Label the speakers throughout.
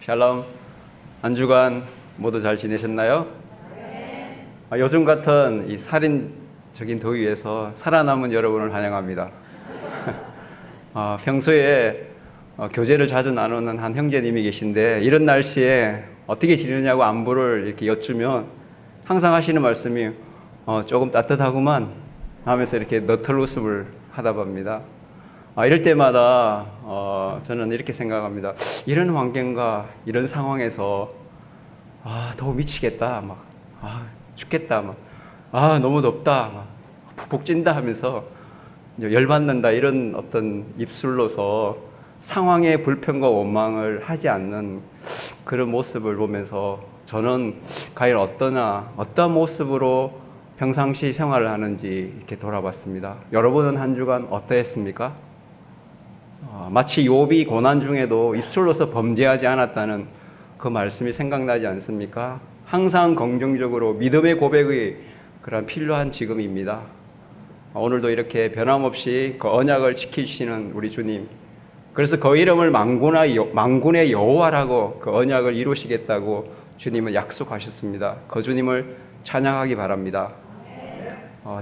Speaker 1: 샬롬. 한 주간 모두 잘 지내셨나요? 요즘 같은 이 살인적인 더위에서 살아남은 여러분을 환영합니다. 평소에 교제를 자주 나누는 한 형제님이 계신데 이런 날씨에 어떻게 지내냐고 안부를 이렇게 여쭈면 항상 하시는 말씀이 조금 따뜻하구만 하면서 이렇게 너털 웃음을 하다 봅니다. 이럴 때마다 저는 이렇게 생각합니다. 이런 환경과 이런 상황에서 더워 미치겠다, 죽겠다, 너무 덥다, 푹푹 찐다 하면서 이제 열받는다, 이런 어떤 입술로서 상황의 불평과 원망을 하지 않는 그런 모습을 보면서 저는 과연 어떤 모습으로 평상시 생활을 하는지 이렇게 돌아봤습니다. 여러분은 한 주간 어떠했습니까? 마치 욥이 고난 중에도 입술로서 범죄하지 않았다는 그 말씀이 생각나지 않습니까? 항상 긍정적으로 믿음의 고백이 그런 필요한 지금입니다. 오늘도 이렇게 변함없이 그 언약을 지키시는 우리 주님, 그래서 그 이름을 만군의 여호와라고 그 언약을 이루시겠다고 주님은 약속하셨습니다. 그 주님을 찬양하기 바랍니다.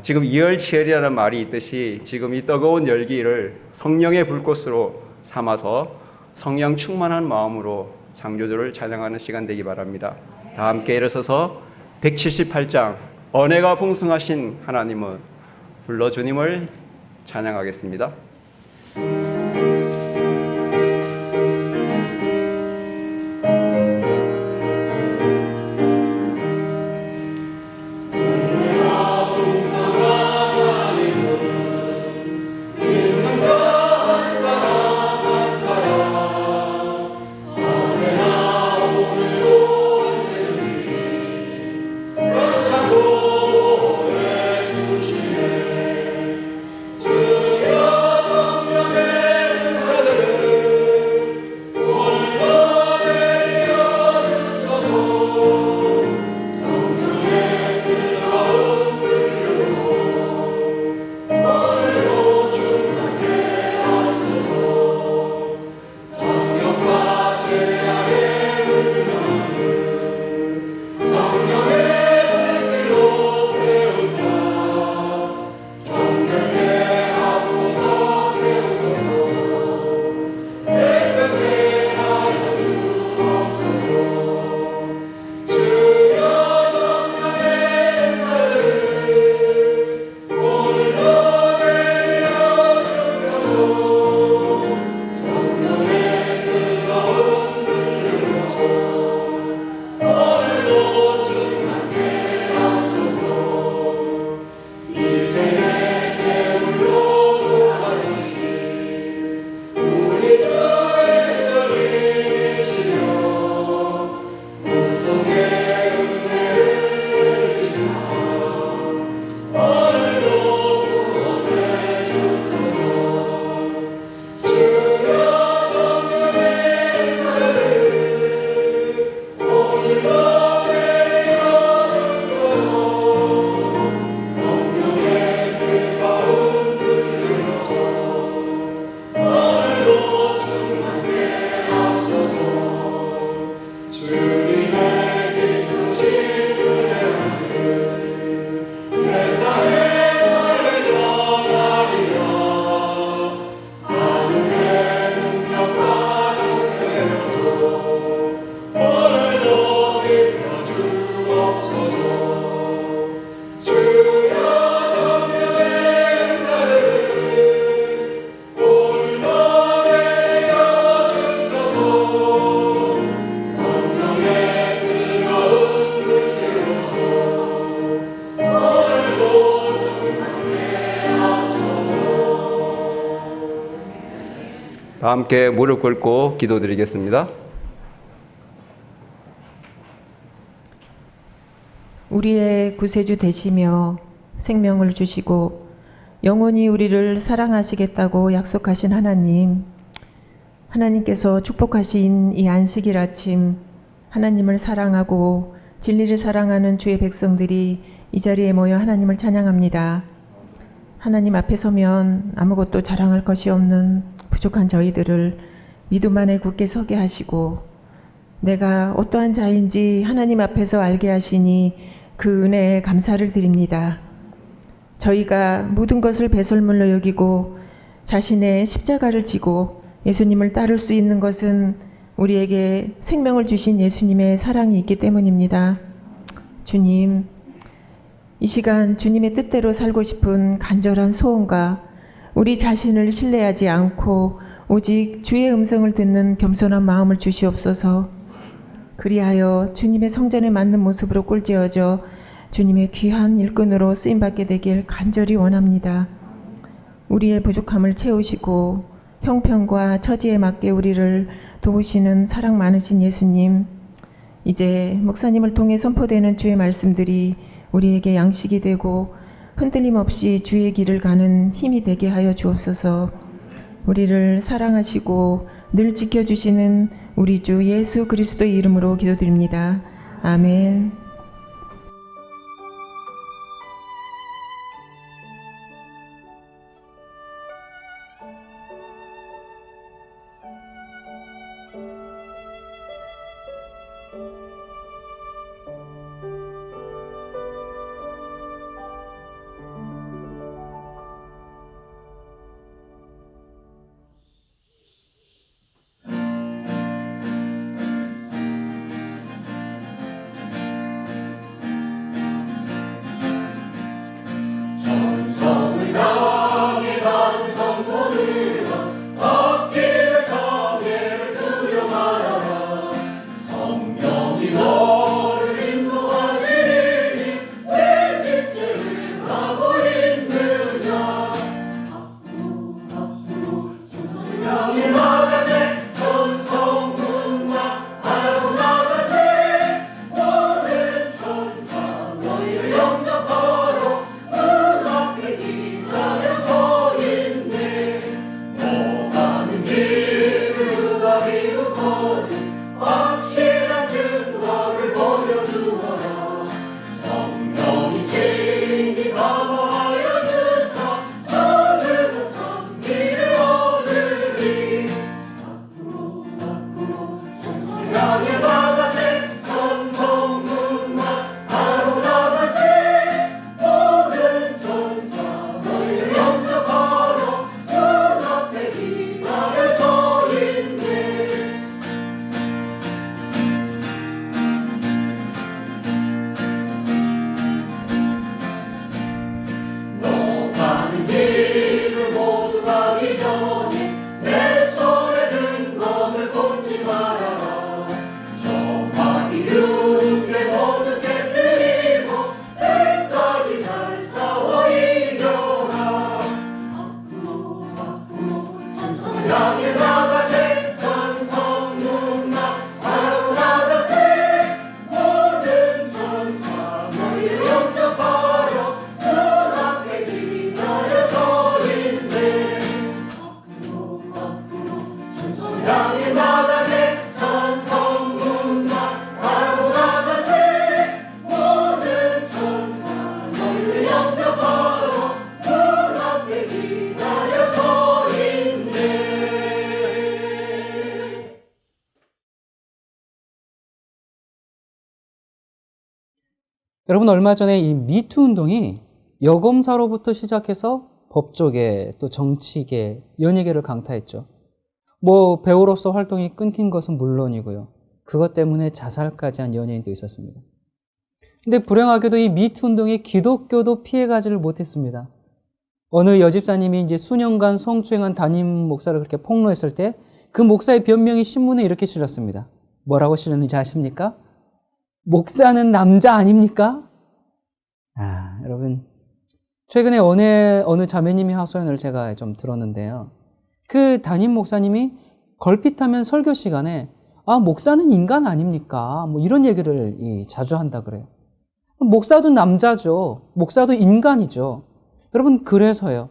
Speaker 1: 지금 이열치열이라는 말이 있듯이 지금 이 뜨거운 열기를 성령의 불꽃으로 삼아서 성령 충만한 마음으로 창조주를 찬양하는 시간 되기 바랍니다. 다 함께 일어서서 178장 은혜가 풍성하신 하나님은 불러 주님을 찬양하겠습니다. 다 함께 무릎 꿇고 기도드리겠습니다.
Speaker 2: 우리의 구세주 되시며 생명을 주시고 영원히 우리를 사랑하시겠다고 약속하신 하나님, 하나님께서 축복하신 이 안식일 아침, 하나님을 사랑하고 진리를 사랑하는 주의 백성들이 이 자리에 모여 하나님을 찬양합니다. 하나님 앞에 서면 아무것도 자랑할 것이 없는 부족한 저희들을 믿음 안에 굳게 서게 하시고 내가 어떠한 자인지 하나님 앞에서 알게 하시니 그 은혜에 감사를 드립니다. 저희가 모든 것을 배설물로 여기고 자신의 십자가를 지고 예수님을 따를 수 있는 것은 우리에게 생명을 주신 예수님의 사랑이 있기 때문입니다. 주님, 이 시간 주님의 뜻대로 살고 싶은 간절한 소원과 우리 자신을 신뢰하지 않고 오직 주의 음성을 듣는 겸손한 마음을 주시옵소서. 그리하여 주님의 성전에 맞는 모습으로 꼴지어져 주님의 귀한 일꾼으로 쓰임받게 되길 간절히 원합니다. 우리의 부족함을 채우시고 형편과 처지에 맞게 우리를 도우시는 사랑 많으신 예수님, 이제 목사님을 통해 선포되는 주의 말씀들이 우리에게 양식이 되고 흔들림 없이 주의 길을 가는 힘이 되게 하여 주옵소서. 우리를 사랑하시고 늘 지켜주시는 우리 주 예수 그리스도의 이름으로 기도드립니다. 아멘.
Speaker 3: 여러분, 얼마 전에 이 미투 운동이 여검사로부터 시작해서 법조계, 또 정치계, 연예계를 강타했죠. 배우로서 활동이 끊긴 것은 물론이고요. 그것 때문에 자살까지 한 연예인도 있었습니다. 근데 불행하게도 이 미투 운동에 기독교도 피해가지를 못했습니다. 어느 여집사님이 이제 수년간 성추행한 담임 목사를 그렇게 폭로했을 때 그 목사의 변명이 신문에 이렇게 실렸습니다. 뭐라고 실렸는지 아십니까? 목사는 남자 아닙니까? 여러분, 최근에 어느 자매님이 하소연을 제가 좀 들었는데요. 그 담임 목사님이 걸핏하면 설교 시간에 목사는 인간 아닙니까? 이런 얘기를 자주 한다 그래요. 목사도 남자죠. 목사도 인간이죠. 여러분, 그래서요.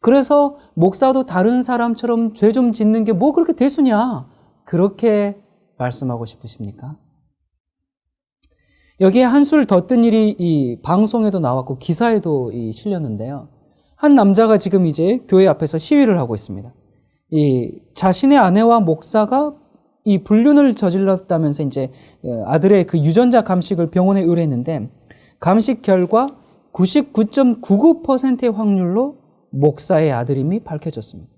Speaker 3: 그래서 목사도 다른 사람처럼 죄 좀 짓는 게 뭐 그렇게 대수냐? 그렇게 말씀하고 싶으십니까? 여기에 한술 더 뜬 일이 이 방송에도 나왔고 기사에도 실렸는데요. 한 남자가 지금 이제 교회 앞에서 시위를 하고 있습니다. 이 자신의 아내와 목사가 이 불륜을 저질렀다면서 이제 아들의 그 유전자 감식을 병원에 의뢰했는데 감식 결과 99.99%의 확률로 목사의 아들임이 밝혀졌습니다.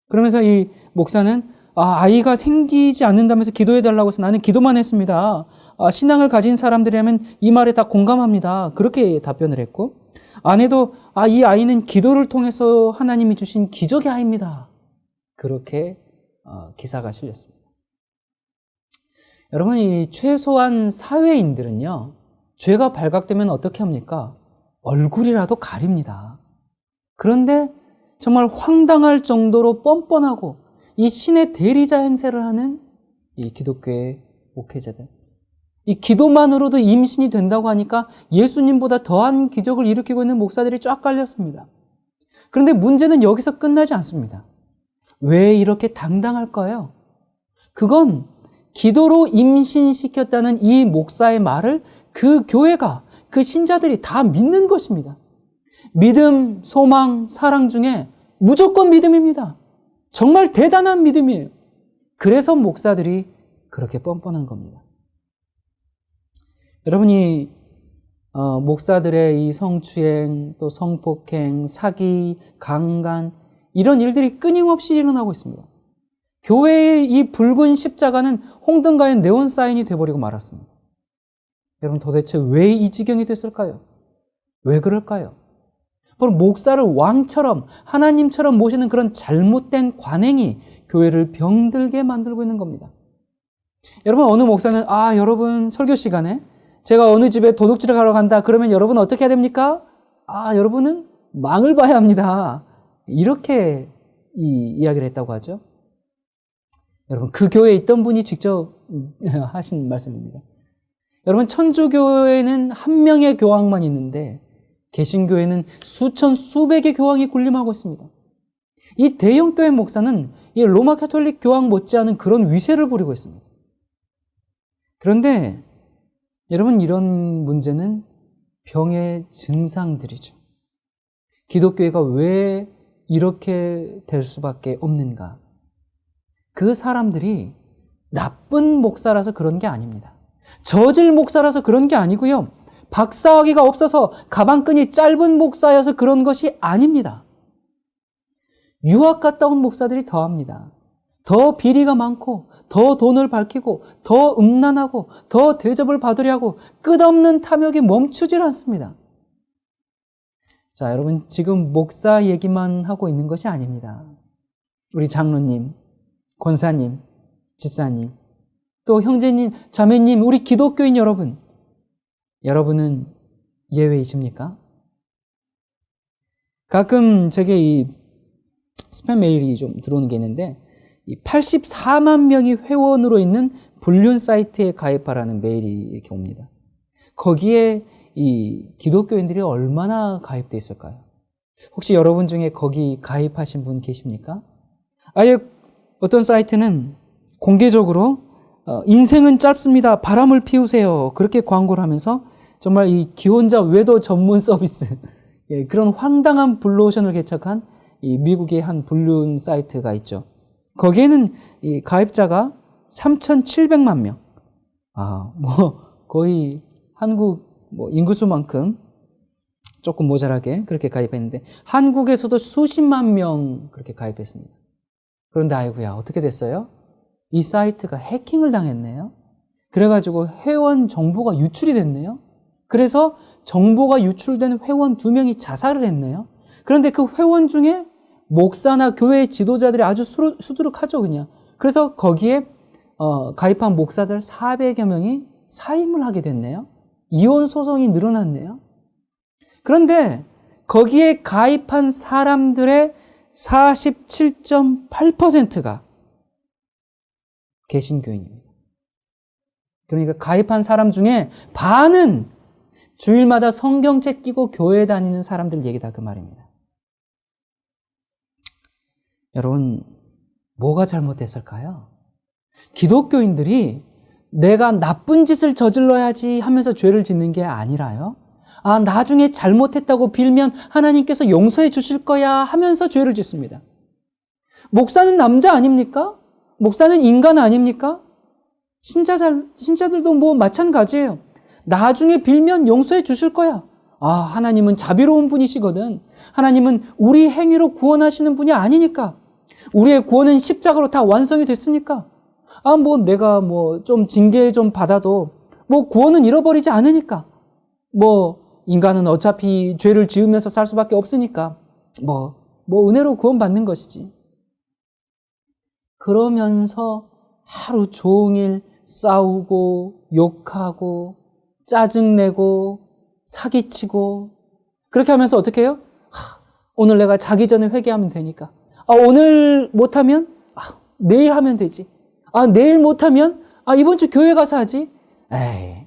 Speaker 3: 그러면서 이 목사는 아이가 생기지 않는다면서 기도해달라고 해서 나는 기도만 했습니다. 신앙을 가진 사람들이라면 이 말에 다 공감합니다. 그렇게 답변을 했고 아내도 이 아이는 기도를 통해서 하나님이 주신 기적의 아이입니다. 그렇게 기사가 실렸습니다. 여러분, 이 최소한 사회인들은요, 죄가 발각되면 어떻게 합니까? 얼굴이라도 가립니다. 그런데 정말 황당할 정도로 뻔뻔하고 이 신의 대리자 행세를 하는 이 기독교의 목회자들. 이 기도만으로도 임신이 된다고 하니까 예수님보다 더한 기적을 일으키고 있는 목사들이 쫙 깔렸습니다. 그런데 문제는 여기서 끝나지 않습니다. 왜 이렇게 당당할까요? 그건 기도로 임신시켰다는 이 목사의 말을 그 교회가, 그 신자들이 다 믿는 것입니다. 믿음, 소망, 사랑 중에 무조건 믿음입니다. 정말 대단한 믿음이에요. 그래서 목사들이 그렇게 뻔뻔한 겁니다. 여러분이 목사들의 이 성추행, 또 성폭행, 사기, 강간 이런 일들이 끊임없이 일어나고 있습니다. 교회의 이 붉은 십자가는 홍등가의 네온 사인이 되어버리고 말았습니다. 여러분 도대체 왜 이 지경이 됐을까요? 왜 그럴까요? 바로 목사를 왕처럼 하나님처럼 모시는 그런 잘못된 관행이 교회를 병들게 만들고 있는 겁니다. 여러분 어느 목사는 여러분 설교 시간에 제가 어느 집에 도둑질을 하러 간다 그러면 여러분 어떻게 해야 됩니까? 여러분은 망을 봐야 합니다. 이렇게 이야기를 했다고 하죠. 여러분 그 교회에 있던 분이 직접 하신 말씀입니다. 여러분 천주교회는 한 명의 교황만 있는데 개신교회는 수천 수백의 교황이 군림하고 있습니다. 이 대형교회 목사는 이 로마 가톨릭 교황 못지않은 그런 위세를 부리고 있습니다. 그런데 여러분 이런 문제는 병의 증상들이죠. 기독교회가 왜 이렇게 될 수밖에 없는가? 그 사람들이 나쁜 목사라서 그런 게 아닙니다. 저질 목사라서 그런 게 아니고요. 박사학위가 없어서 가방끈이 짧은 목사여서 그런 것이 아닙니다. 유학 갔다 온 목사들이 더합니다. 더 비리가 많고 더 돈을 밝히고 더 음란하고 더 대접을 받으려고 끝없는 탐욕이 멈추질 않습니다. 자, 여러분 지금 목사 얘기만 하고 있는 것이 아닙니다. 우리 장로님, 권사님, 집사님, 또 형제님, 자매님, 우리 기독교인 여러분은 예외이십니까? 가끔 제게 이 스팸 메일이 좀 들어오는 게 있는데 84만 명이 회원으로 있는 불륜 사이트에 가입하라는 메일이 이렇게 옵니다. 거기에 이 기독교인들이 얼마나 가입돼 있을까요? 혹시 여러분 중에 거기 가입하신 분 계십니까? 아예 어떤 사이트는 공개적으로 인생은 짧습니다. 바람을 피우세요. 그렇게 광고를 하면서 정말 이 기혼자 외도 전문 서비스 그런 황당한 블루오션을 개척한 이 미국의 한 불륜 사이트가 있죠. 거기에는 이 가입자가 3,700만 명. 거의 한국 인구수만큼 조금 모자라게 그렇게 가입했는데 한국에서도 수십만 명 그렇게 가입했습니다. 그런데 아이고야 어떻게 됐어요? 이 사이트가 해킹을 당했네요. 그래가지고 회원 정보가 유출이 됐네요. 그래서 정보가 유출된 회원 2명이 자살을 했네요. 그런데 그 회원 중에 목사나 교회 지도자들이 아주 수두룩하죠, 그냥. 그래서 거기에 가입한 목사들 400여 명이 사임을 하게 됐네요. 이혼 소송이 늘어났네요. 그런데 거기에 가입한 사람들의 47.8%가 개신교인입니다. 그러니까 가입한 사람 중에 반은 주일마다 성경책 끼고 교회 다니는 사람들 얘기다 그 말입니다. 여러분 뭐가 잘못됐을까요? 기독교인들이 내가 나쁜 짓을 저질러야지 하면서 죄를 짓는 게 아니라요. 나중에 잘못했다고 빌면 하나님께서 용서해 주실 거야 하면서 죄를 짓습니다. 목사는 남자 아닙니까? 목사는 인간 아닙니까? 신자들도 뭐 마찬가지예요. 나중에 빌면 용서해 주실 거야. 하나님은 자비로운 분이시거든. 하나님은 우리 행위로 구원하시는 분이 아니니까. 우리의 구원은 십자가로 다 완성이 됐으니까. 내가 좀 징계 좀 받아도 구원은 잃어버리지 않으니까. 인간은 어차피 죄를 지으면서 살 수밖에 없으니까. 은혜로 구원받는 것이지. 그러면서 하루 종일 싸우고, 욕하고, 짜증내고, 사기치고, 그렇게 하면서 어떻게 해요? 오늘 내가 자기 전에 회개하면 되니까. 오늘 못하면 내일 하면 되지. 내일 못하면 이번 주 교회 가서 하지. 에이,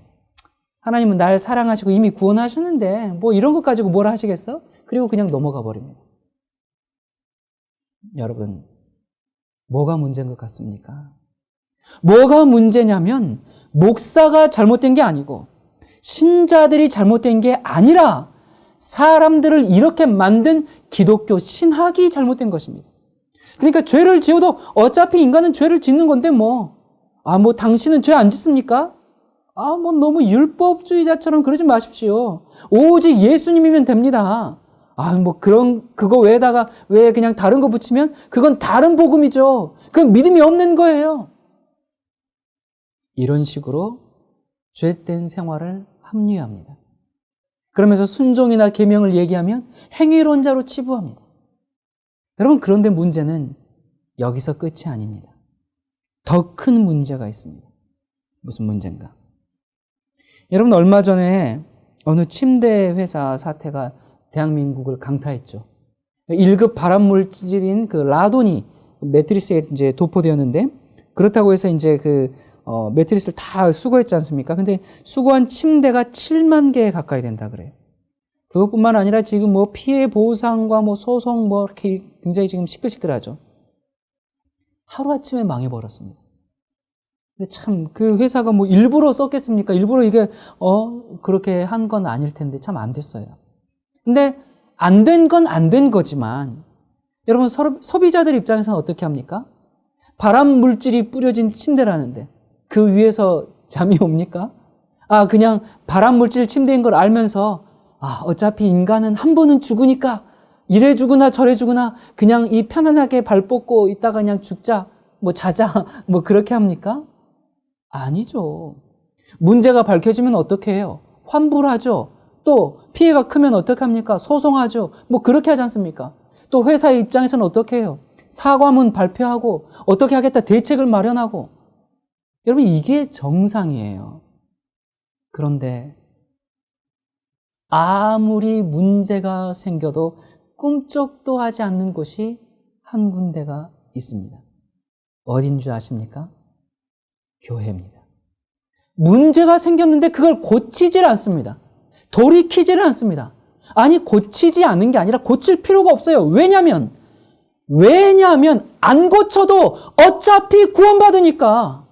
Speaker 3: 하나님은 날 사랑하시고 이미 구원하셨는데 이런 것 가지고 뭘 하시겠어? 그리고 그냥 넘어가 버립니다. 여러분, 뭐가 문제인 것 같습니까? 뭐가 문제냐면 목사가 잘못된 게 아니고 신자들이 잘못된 게 아니라 사람들을 이렇게 만든 기독교 신학이 잘못된 것입니다. 그러니까 죄를 지어도 어차피 인간은 죄를 짓는 건데 당신은 죄 안 짓습니까? 너무 율법주의자처럼 그러지 마십시오. 오직 예수님이면 됩니다. 그거 외에다가 왜 그냥 다른 거 붙이면 그건 다른 복음이죠. 그건 믿음이 없는 거예요. 이런 식으로 죄된 생활을 합리화합니다. 그러면서 순종이나 계명을 얘기하면 행위론자로 치부합니다. 여러분, 그런데 문제는 여기서 끝이 아닙니다. 더 큰 문제가 있습니다. 무슨 문제인가? 여러분, 얼마 전에 어느 침대 회사 사태가 대한민국을 강타했죠. 1급 발암물질인 그 라돈이 매트리스에 이제 도포되었는데, 그렇다고 해서 이제 매트리스를 다 수거했지 않습니까? 근데 수거한 침대가 7만 개 가까이 된다 그래요. 그것뿐만 아니라 지금 피해 보상과 소송 이렇게 굉장히 지금 시끌시끌하죠. 하루아침에 망해버렸습니다. 근데 참 그 회사가 일부러 썼겠습니까? 일부러 이게 그렇게 한 건 아닐 텐데 참 안 됐어요. 근데 안 된 건 안 된 거지만 여러분, 소비자들 입장에서는 어떻게 합니까? 발암 물질이 뿌려진 침대라는데 그 위에서 잠이 옵니까? 그냥 발암 물질 침대인 걸 알면서 어차피 인간은 한 번은 죽으니까 이래 죽으나 저래 죽으나 그냥 이 편안하게 발 뻗고 있다가 그냥 죽자, 자자, 그렇게 합니까? 아니죠. 문제가 밝혀지면 어떻게 해요? 환불하죠. 또 피해가 크면 어떻게 합니까? 소송하죠. 그렇게 하지 않습니까? 또 회사의 입장에서는 어떻게 해요? 사과문 발표하고 어떻게 하겠다 대책을 마련하고. 여러분, 이게 정상이에요. 그런데 아무리 문제가 생겨도 꿈쩍도 하지 않는 곳이 한 군데가 있습니다. 어딘 줄 아십니까? 교회입니다. 문제가 생겼는데 그걸 고치질 않습니다. 돌이키지를 않습니다. 고치지 않는 게 아니라 고칠 필요가 없어요. 왜냐하면 안 고쳐도 어차피 구원받으니까.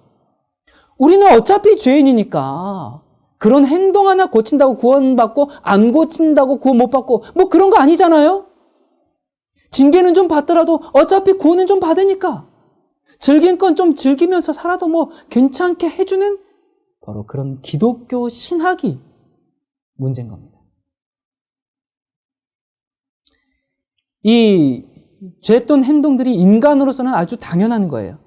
Speaker 3: 우리는 어차피 죄인이니까 그런 행동 하나 고친다고 구원받고 안 고친다고 구원 못 받고 그런 거 아니잖아요. 징계는 좀 받더라도 어차피 구원은 좀 받으니까 즐긴 건 좀 즐기면서 살아도 괜찮게 해주는 바로 그런 기독교 신학이 문제인 겁니다. 이 죄된 행동들이 인간으로서는 아주 당연한 거예요.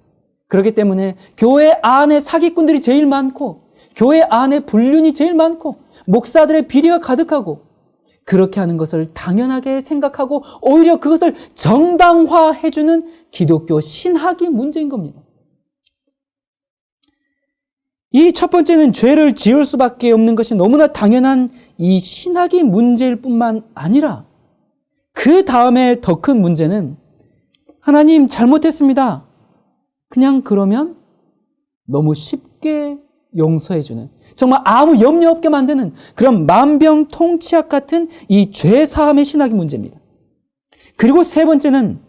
Speaker 3: 그렇기 때문에 교회 안에 사기꾼들이 제일 많고 교회 안에 불륜이 제일 많고 목사들의 비리가 가득하고 그렇게 하는 것을 당연하게 생각하고 오히려 그것을 정당화해주는 기독교 신학이 문제인 겁니다. 이 첫 번째는 죄를 지을 수밖에 없는 것이 너무나 당연한 이 신학이 문제일 뿐만 아니라 그 다음에 더 큰 문제는 하나님 잘못했습니다. 그냥 그러면 너무 쉽게 용서해주는, 정말 아무 염려 없게 만드는 그런 만병통치약 같은 이 죄사함의 신학이 문제입니다. 그리고 세 번째는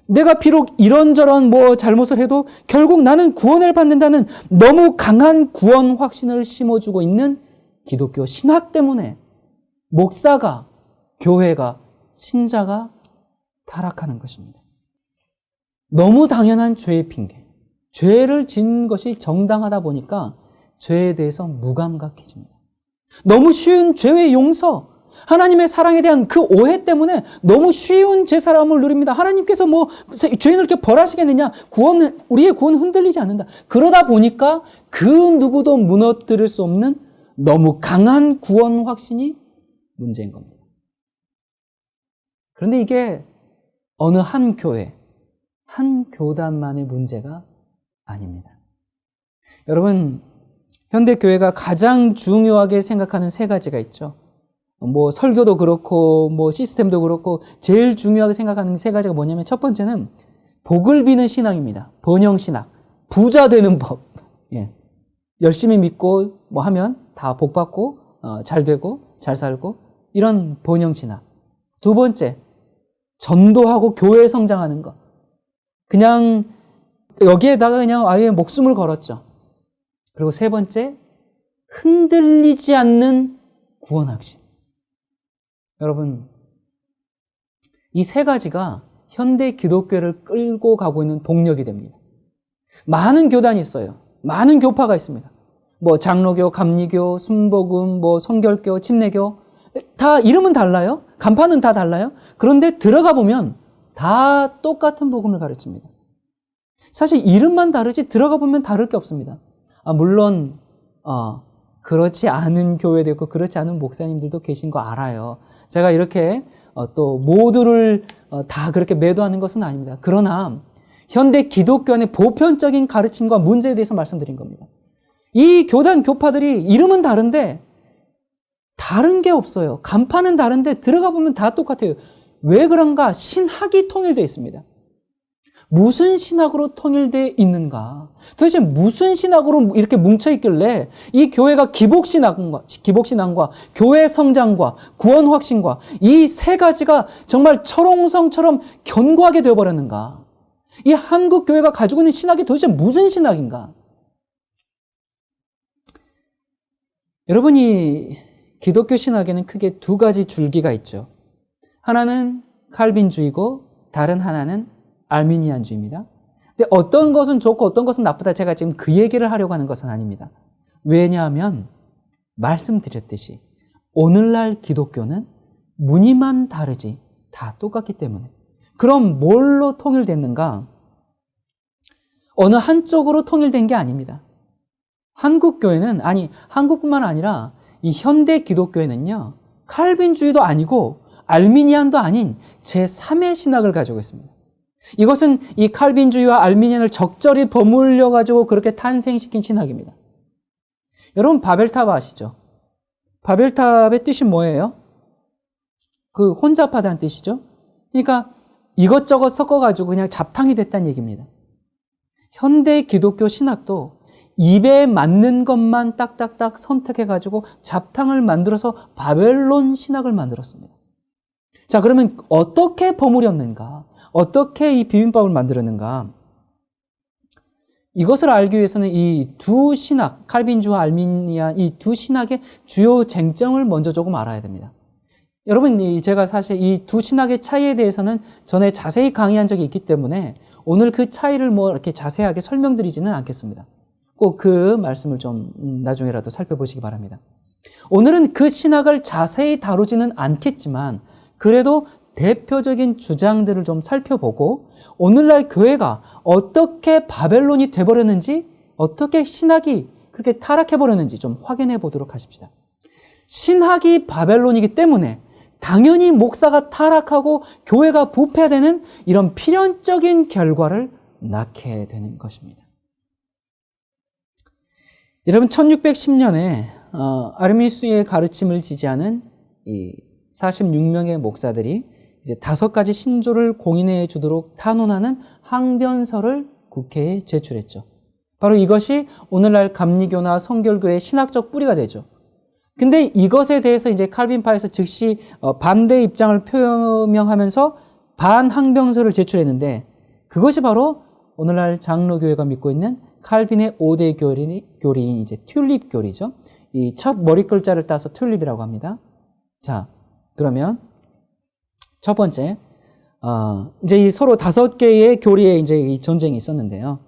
Speaker 3: 내가 비록 이런저런 잘못을 해도 결국 나는 구원을 받는다는 너무 강한 구원 확신을 심어주고 있는 기독교 신학 때문에 목사가, 교회가, 신자가 타락하는 것입니다. 너무 당연한 죄의 핑계, 죄를 짓는 것이 정당하다 보니까 죄에 대해서 무감각해집니다. 너무 쉬운 죄의 용서, 하나님의 사랑에 대한 그 오해 때문에 너무 쉬운 제사함을 누립니다. 하나님께서 뭐 죄인을 이렇게 벌하시겠느냐? 우리의 구원은 흔들리지 않는다. 그러다 보니까 그 누구도 무너뜨릴 수 없는 너무 강한 구원 확신이 문제인 겁니다. 그런데 이게 어느 한 교회, 한 교단만의 문제가 아닙니다. 여러분, 현대교회가 가장 중요하게 생각하는 세 가지가 있죠. 뭐 설교도 그렇고 뭐 시스템도 그렇고 제일 중요하게 생각하는 세 가지가 뭐냐면 첫 번째는 복을 비는 신앙입니다. 번영신학. 부자 되는 법. 예. 열심히 믿고 뭐 하면 다 복 받고 잘 되고 잘 살고 이런 번영신학. 두 번째, 전도하고 교회 성장하는 것. 그냥 여기에다가 그냥 아예 목숨을 걸었죠. 그리고 세 번째, 흔들리지 않는 구원확신. 여러분, 이 세 가지가 현대 기독교를 끌고 가고 있는 동력이 됩니다. 많은 교단이 있어요. 많은 교파가 있습니다. 뭐 장로교, 감리교, 순복음, 뭐 성결교, 침례교 다 이름은 달라요. 간판은 다 달라요. 그런데 들어가 보면 다 똑같은 복음을 가르칩니다. 사실 이름만 다르지 들어가 보면 다를 게 없습니다. 물론 그렇지 않은 교회도 있고 그렇지 않은 목사님들도 계신 거 알아요. 제가 이렇게 또 모두를 다 그렇게 매도하는 것은 아닙니다. 그러나 현대 기독교 안의 보편적인 가르침과 문제에 대해서 말씀드린 겁니다. 이 교단 교파들이 이름은 다른데 다른 게 없어요. 간판은 다른데 들어가 보면 다 똑같아요. 왜 그런가? 신학이 통일되어 있습니다. 무슨 신학으로 통일되어 있는가? 도대체 무슨 신학으로 이렇게 뭉쳐있길래 이 교회가 기복신앙과 교회 성장과 구원 확신과 이 세 가지가 정말 철옹성처럼 견고하게 되어버렸는가? 이 한국 교회가 가지고 있는 신학이 도대체 무슨 신학인가? 여러분이 기독교 신학에는 크게 두 가지 줄기가 있죠. 하나는 칼빈주의고 다른 하나는 알미니안주의입니다. 근데 어떤 것은 좋고 어떤 것은 나쁘다 제가 지금 그 얘기를 하려고 하는 것은 아닙니다. 왜냐하면 말씀드렸듯이 오늘날 기독교는 무늬만 다르지 다 똑같기 때문에. 그럼 뭘로 통일됐는가? 어느 한쪽으로 통일된 게 아닙니다. 한국교회는 한국뿐만 아니라 이 현대 기독교회는요, 칼빈주의도 아니고 알미니안도 아닌 제3의 신학을 가지고 있습니다. 이것은 이 칼빈주의와 알미니안을 적절히 버무려 가지고 그렇게 탄생시킨 신학입니다. 여러분 바벨탑 아시죠? 바벨탑의 뜻이 뭐예요? 그 혼잡하다는 뜻이죠. 그러니까 이것저것 섞어가지고 그냥 잡탕이 됐다는 얘기입니다. 현대 기독교 신학도 입에 맞는 것만 딱딱딱 선택해가지고 잡탕을 만들어서 바벨론 신학을 만들었습니다. 자, 그러면 어떻게 버무렸는가? 어떻게 이 비빔밥을 만들었는가? 이것을 알기 위해서는 이 두 신학, 칼빈주와 알미니안 이 두 신학의 주요 쟁점을 먼저 조금 알아야 됩니다. 여러분, 제가 사실 이 두 신학의 차이에 대해서는 전에 자세히 강의한 적이 있기 때문에 오늘 그 차이를 뭐 이렇게 자세하게 설명드리지는 않겠습니다. 꼭 그 말씀을 좀 나중에라도 살펴보시기 바랍니다. 오늘은 그 신학을 자세히 다루지는 않겠지만 그래도 대표적인 주장들을 좀 살펴보고 오늘날 교회가 어떻게 바벨론이 돼버렸는지 어떻게 신학이 그렇게 타락해버렸는지 좀 확인해 보도록 하십시다. 신학이 바벨론이기 때문에 당연히 목사가 타락하고 교회가 부패되는 이런 필연적인 결과를 낳게 되는 것입니다. 여러분 1610년에 아르미스의 가르침을 지지하는 이 46명의 목사들이 이제 5가지 신조를 공인해 주도록 탄원하는 항변서를 국회에 제출했죠. 바로 이것이 오늘날 감리교나 성결교의 신학적 뿌리가 되죠. 근데 이것에 대해서 이제 칼빈파에서 즉시 반대 입장을 표명하면서 반항변서를 제출했는데 그것이 바로 오늘날 장로교회가 믿고 있는 칼빈의 5대 교리인 이제 튤립 교리죠. 이 첫 머리 글자를 따서 튤립이라고 합니다. 자, 그러면 첫 번째, 이제 이 서로 5개의 교리에 이제 이 전쟁이 있었는데요.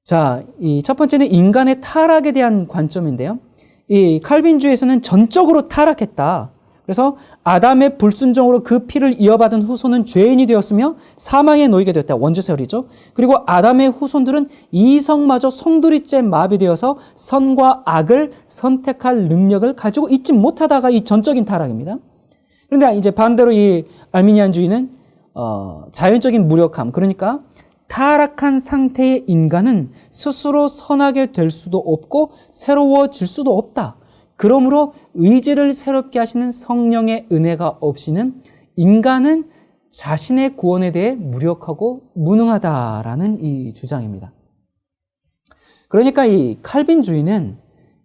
Speaker 3: 자, 이 첫 번째는 인간의 타락에 대한 관점인데요. 이 칼빈주의에서는 전적으로 타락했다. 그래서 아담의 불순종으로 그 피를 이어받은 후손은 죄인이 되었으며 사망에 놓이게 되었다. 원죄설이죠. 그리고 아담의 후손들은 이성마저 송두리째 마비되어서 선과 악을 선택할 능력을 가지고 있지 못하다가 이 전적인 타락입니다. 그런데 이제 반대로 이 알미니안주의는 자연적인 무력함, 그러니까 타락한 상태의 인간은 스스로 선하게 될 수도 없고 새로워질 수도 없다. 그러므로 의지를 새롭게 하시는 성령의 은혜가 없이는 인간은 자신의 구원에 대해 무력하고 무능하다라는 이 주장입니다. 그러니까 이 칼빈주의는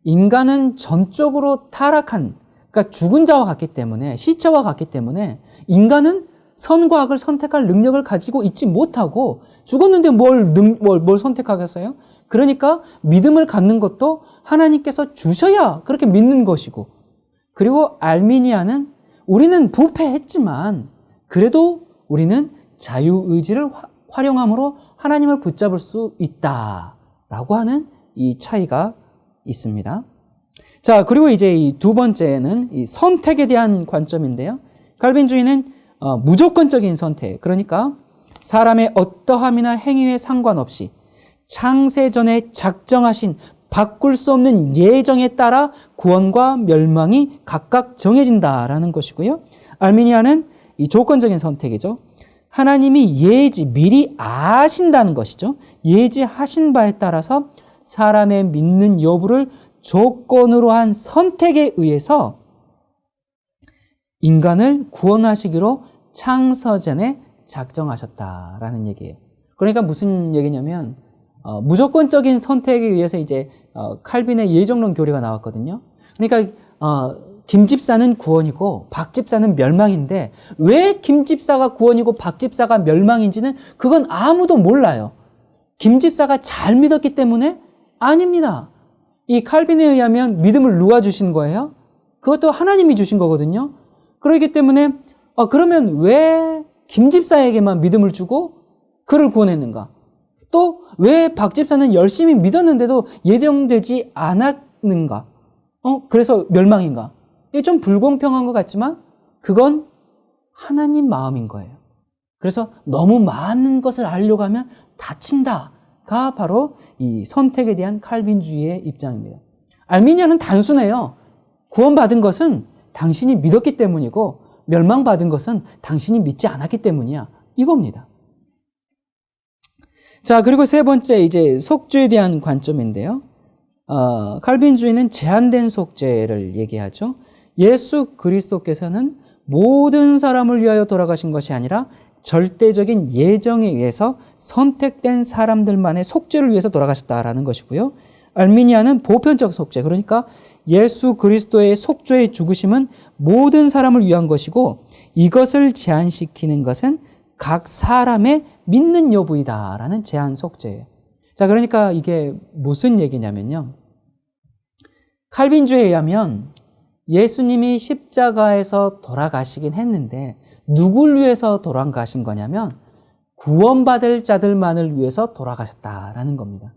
Speaker 3: 인간은 전적으로 타락한, 그러니까 죽은 자와 같기 때문에, 시체와 같기 때문에 인간은 선과 악을 선택할 능력을 가지고 있지 못하고 죽었는데 뭘 선택하겠어요? 그러니까 믿음을 갖는 것도 하나님께서 주셔야 그렇게 믿는 것이고, 그리고 알미니아는 우리는 부패했지만 그래도 우리는 자유의지를 활용함으로 하나님을 붙잡을 수 있다라고 하는 이 차이가 있습니다. 자, 그리고 이제 이 두 번째는 이 선택에 대한 관점인데요. 칼빈주의는 무조건적인 선택, 그러니까 사람의 어떠함이나 행위에 상관없이 창세전에 작정하신 바꿀 수 없는 예정에 따라 구원과 멸망이 각각 정해진다라는 것이고요. 알미니아는 이 조건적인 선택이죠. 하나님이 미리 아신다는 것이죠. 예지하신 바에 따라서 사람의 믿는 여부를 조건으로 한 선택에 의해서 인간을 구원하시기로 창세전에 작정하셨다라는 얘기예요. 그러니까 무슨 얘기냐면 무조건적인 선택에 의해서 이제 칼빈의 예정론 교리가 나왔거든요. 그러니까 김 집사는 구원이고 박 집사는 멸망인데 왜 김 집사가 구원이고 박 집사가 멸망인지는 그건 아무도 몰라요. 김 집사가 잘 믿었기 때문에? 아닙니다. 이 칼빈에 의하면 믿음을 누가 주신 거예요? 그것도 하나님이 주신 거거든요. 그렇기 때문에 그러면 왜 김 집사에게만 믿음을 주고 그를 구원했는가? 또 왜 박 집사는 열심히 믿었는데도 예정되지 않았는가? 그래서 멸망인가? 이게 좀 불공평한 것 같지만 그건 하나님 마음인 거예요. 그래서 너무 많은 것을 알려고 하면 다친다가 바로 이 선택에 대한 칼빈주의의 입장입니다. 알미니아는 단순해요. 구원받은 것은 당신이 믿었기 때문이고 멸망받은 것은 당신이 믿지 않았기 때문이야. 이겁니다. 자, 그리고 세 번째 이제 속죄에 대한 관점인데요. 칼빈주의는 제한된 속죄를 얘기하죠. 예수 그리스도께서는 모든 사람을 위하여 돌아가신 것이 아니라 절대적인 예정에 의해서 선택된 사람들만의 속죄를 위해서 돌아가셨다라는 것이고요. 알미니아는 보편적 속죄, 그러니까 예수 그리스도의 속죄의 죽으심은 모든 사람을 위한 것이고 이것을 제한시키는 것은 각 사람의 믿는 여부이다라는 제한 속죄예요. 자, 그러니까 이게 무슨 얘기냐면요. 칼빈주의에 의하면 예수님이 십자가에서 돌아가시긴 했는데 누굴 위해서 돌아가신 거냐면 구원받을 자들만을 위해서 돌아가셨다라는 겁니다.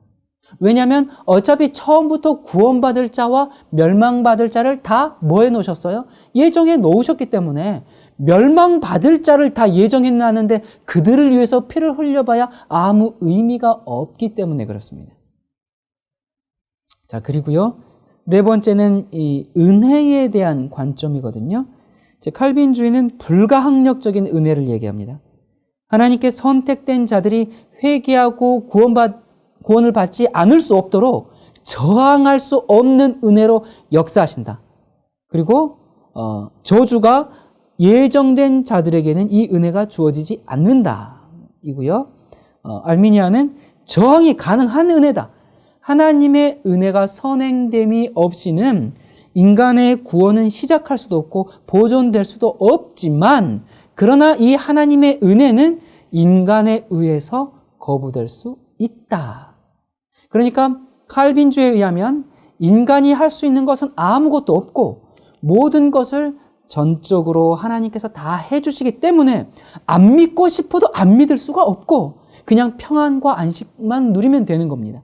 Speaker 3: 왜냐하면 어차피 처음부터 구원받을 자와 멸망받을 자를 다 뭐 해놓으셨어요? 예정해 놓으셨기 때문에 멸망받을 자를 다 예정해놨는데 그들을 위해서 피를 흘려봐야 아무 의미가 없기 때문에 그렇습니다. 자, 그리고요. 네 번째는 이 은혜에 대한 관점이거든요. 칼빈주의는 불가항력적인 은혜를 얘기합니다. 하나님께 선택된 자들이 회개하고 구원을 받지 않을 수 없도록 저항할 수 없는 은혜로 역사하신다. 그리고 저주가 예정된 자들에게는 이 은혜가 주어지지 않는다. 이고요. 알미니아는 저항이 가능한 은혜다. 하나님의 은혜가 선행됨이 없이는 인간의 구원은 시작할 수도 없고 보존될 수도 없지만 그러나 이 하나님의 은혜는 인간에 의해서 거부될 수 있다. 그러니까 칼빈주의에 의하면 인간이 할 수 있는 것은 아무것도 없고 모든 것을 전적으로 하나님께서 다 해주시기 때문에 안 믿고 싶어도 안 믿을 수가 없고 그냥 평안과 안식만 누리면 되는 겁니다.